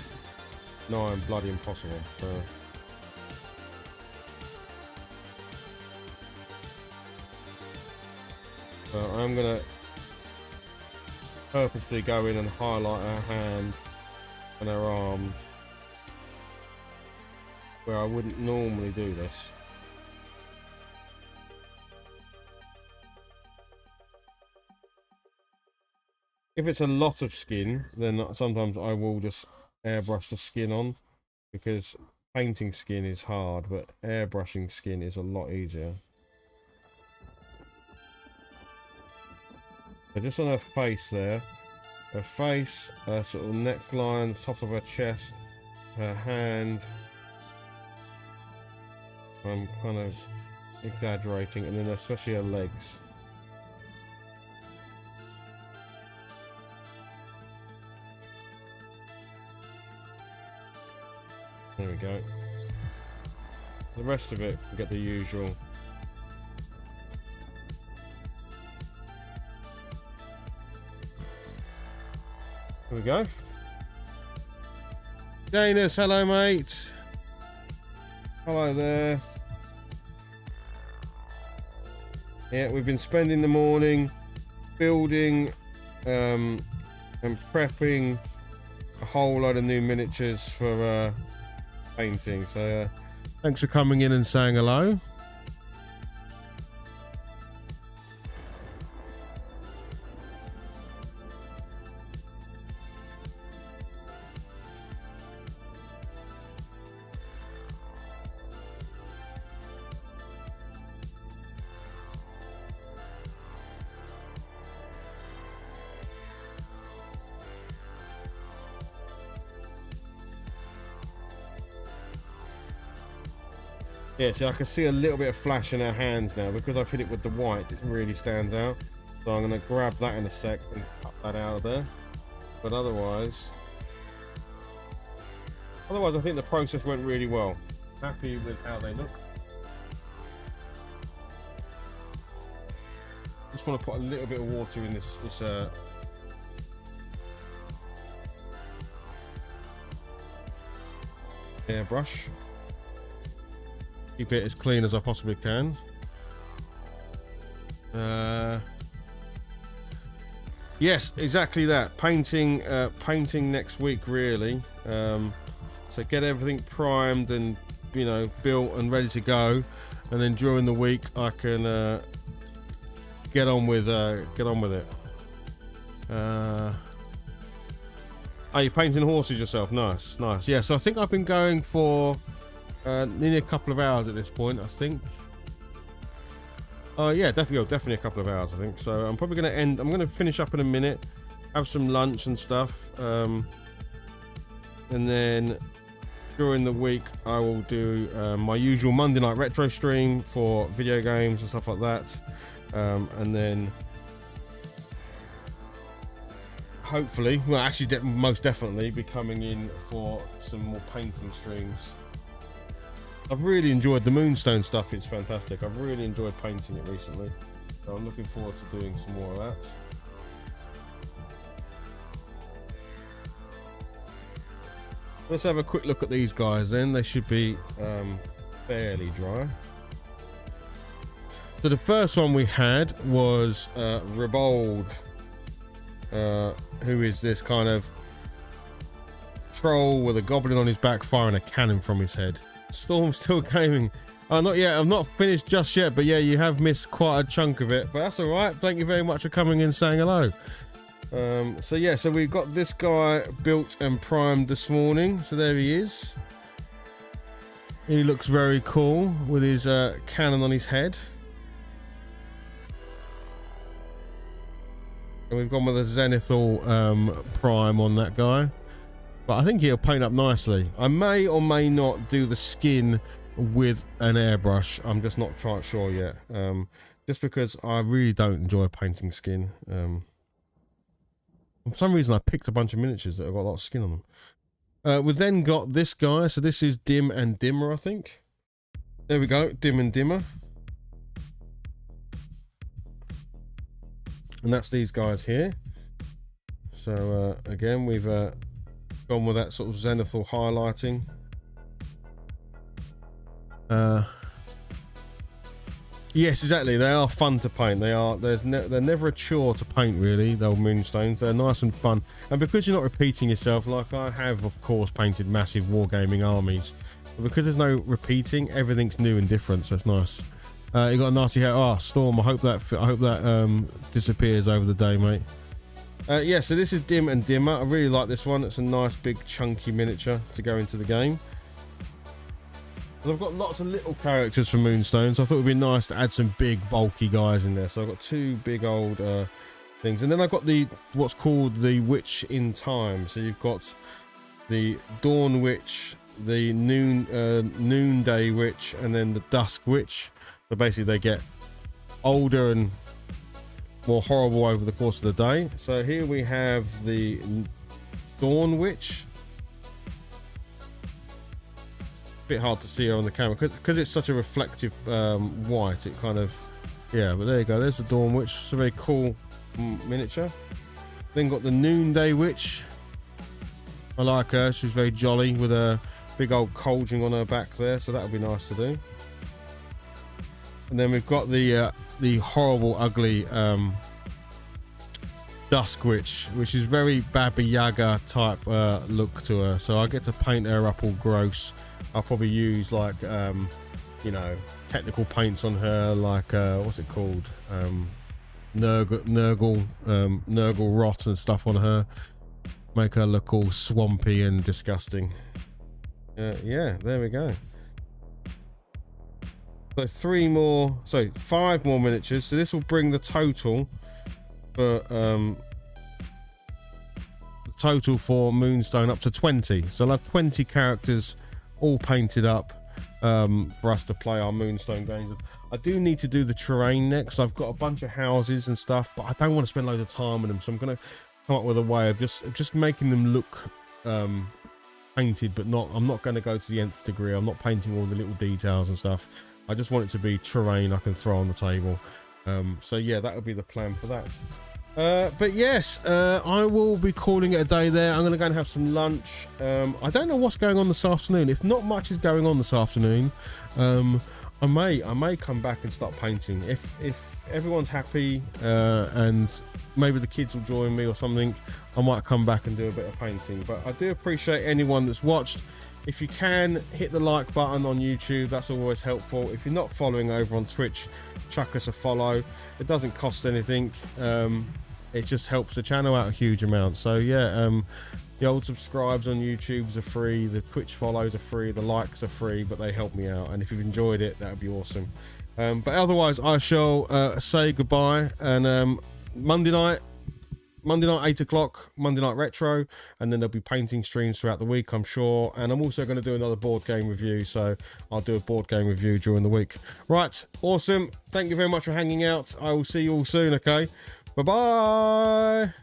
nigh and bloody impossible. So I'm going to purposely go in and highlight her hand and her arm where I wouldn't normally do this. If it's a lot of skin, then sometimes I will just airbrush the skin on, because painting skin is hard, but airbrushing skin is a lot easier. So just on her face there, her face, her sort of neckline, top of her chest, her hand. I'm kind of exaggerating, and then especially her legs. There we go. The rest of it, we get the usual. Here we go. Janus, hello mate. Hello there. Yeah, we've been spending the morning building and prepping a whole load of new miniatures for painting. So thanks for coming in and saying hello. Yeah, see, I can see a little bit of flash in her hands now because I've hit it with the white. It really stands out. So I'm going to grab that in a sec and cut that out of there. But otherwise, I think the process went really well. Happy with how they look. Just want to put a little bit of water in this airbrush. Keep it as clean as I possibly can. Yes, exactly that. Painting next week, really. So get everything primed and built and ready to go, and then during the week I can get on with it. Are you painting horses yourself? Nice. Yeah, so I think I've been going for nearly a couple of hours at this point, I think. Yeah, definitely a couple of hours, I think. So I'm probably going to finish up in a minute, have some lunch and stuff, and then during the week I will do my usual Monday night retro stream for video games and stuff like that, and then hopefully, well, actually most definitely be coming in for some more painting streams. I've really enjoyed the Moonstone stuff. It's fantastic. I've really enjoyed painting it recently, so I'm looking forward to doing some more of that. Let's have a quick look at these guys then. They should be fairly dry. So the first one we had was Rebold, who is this kind of troll with a goblin on his back firing a cannon from his head. Storm's still gaming. Not yet. I'm not finished just yet, but yeah, you have missed quite a chunk of it, but that's all right. Thank you very much for coming in, saying hello. So yeah, so we've got this guy built and primed this morning. So there he is. He looks very cool with his cannon on his head. And we've gone with a Zenithal Prime on that guy. But I think he'll paint up nicely. I may or may not do the skin with an airbrush. I'm just not quite sure yet. Just because I really don't enjoy painting skin. For some reason I picked a bunch of miniatures that have got a lot of skin on them. We've then got this guy. So this is Dim and Dimmer, I think. There we go, Dim and Dimmer. And that's these guys here. So again, we've gone with that sort of zenithal highlighting. Yes, exactly. They are fun to paint. They are. They're never a chore to paint, really. They're Moonstones. They're nice and fun. And because you're not repeating yourself, like I have, of course, painted massive wargaming armies. But because there's no repeating, everything's new and different. So it's nice. You got a nasty hair. Oh, Storm. I hope that disappears over the day, mate. Yeah. So this is Dim and Dimmer. I really like this one. It's a nice, big, chunky miniature to go into the game. I've got lots of little characters from Moonstone, so I thought it would be nice to add some big, bulky guys in there. So I've got two big old things. And then I've got what's called the Witch in Time. So you've got the Dawn Witch, the Noonday Witch, and then the Dusk Witch. So basically they get older and more horrible over the course of the day. So here we have the Dawn Witch. Bit hard to see her on the camera because it's such a reflective white. It kind of, yeah, but there you go. There's the Dawn Witch. It's a very cool miniature. Then got the Noonday Witch. I like her. She's very jolly with a big old cauldron on her back there, so that would be nice to do. And then we've got the horrible, ugly Dusk Witch, which is very Baba Yaga type look to her. So I get to paint her up all gross. I'll probably use like you know, technical paints on her, like what's it called, Nurgle rot and stuff on her, make her look all swampy and disgusting. Yeah, there we go. So 5 more miniatures. So this will bring the total for Moonstone up to 20. So I'll have 20 characters all painted up for us to play our Moonstone games. I do need to do the terrain next. I've got a bunch of houses and stuff, but I don't want to spend loads of time with them, so I'm going to come up with a way of just making them look painted, but I'm not going to go to the nth degree. I'm not painting all the little details and stuff. I just want it to be terrain I can throw on the table. So yeah, that would be the plan for that. But yes, I will be calling it a day there. I'm going to go and have some lunch. I don't know what's going on this afternoon. If not much is going on this afternoon, I may come back and start painting. If everyone's happy and maybe the kids will join me or something, I might come back and do a bit of painting. But I do appreciate anyone that's watched. If you can, hit the like button on YouTube. That's always helpful. If you're not following over on Twitch, chuck us a follow. It doesn't cost anything. It just helps the channel out a huge amount. So yeah, the old subscribes on YouTube's are free, the Twitch follows are free, the likes are free, but they help me out. And if you've enjoyed it, that would be awesome. But otherwise, I shall say goodbye. And Monday night 8 o'clock, Monday Night Retro, and then there'll be painting streams throughout the week, I'm sure. And I'm also going to do another board game review, so I'll do a board game review during the week. Right, awesome. Thank you very much for hanging out. I will see you all soon, okay? Bye-bye.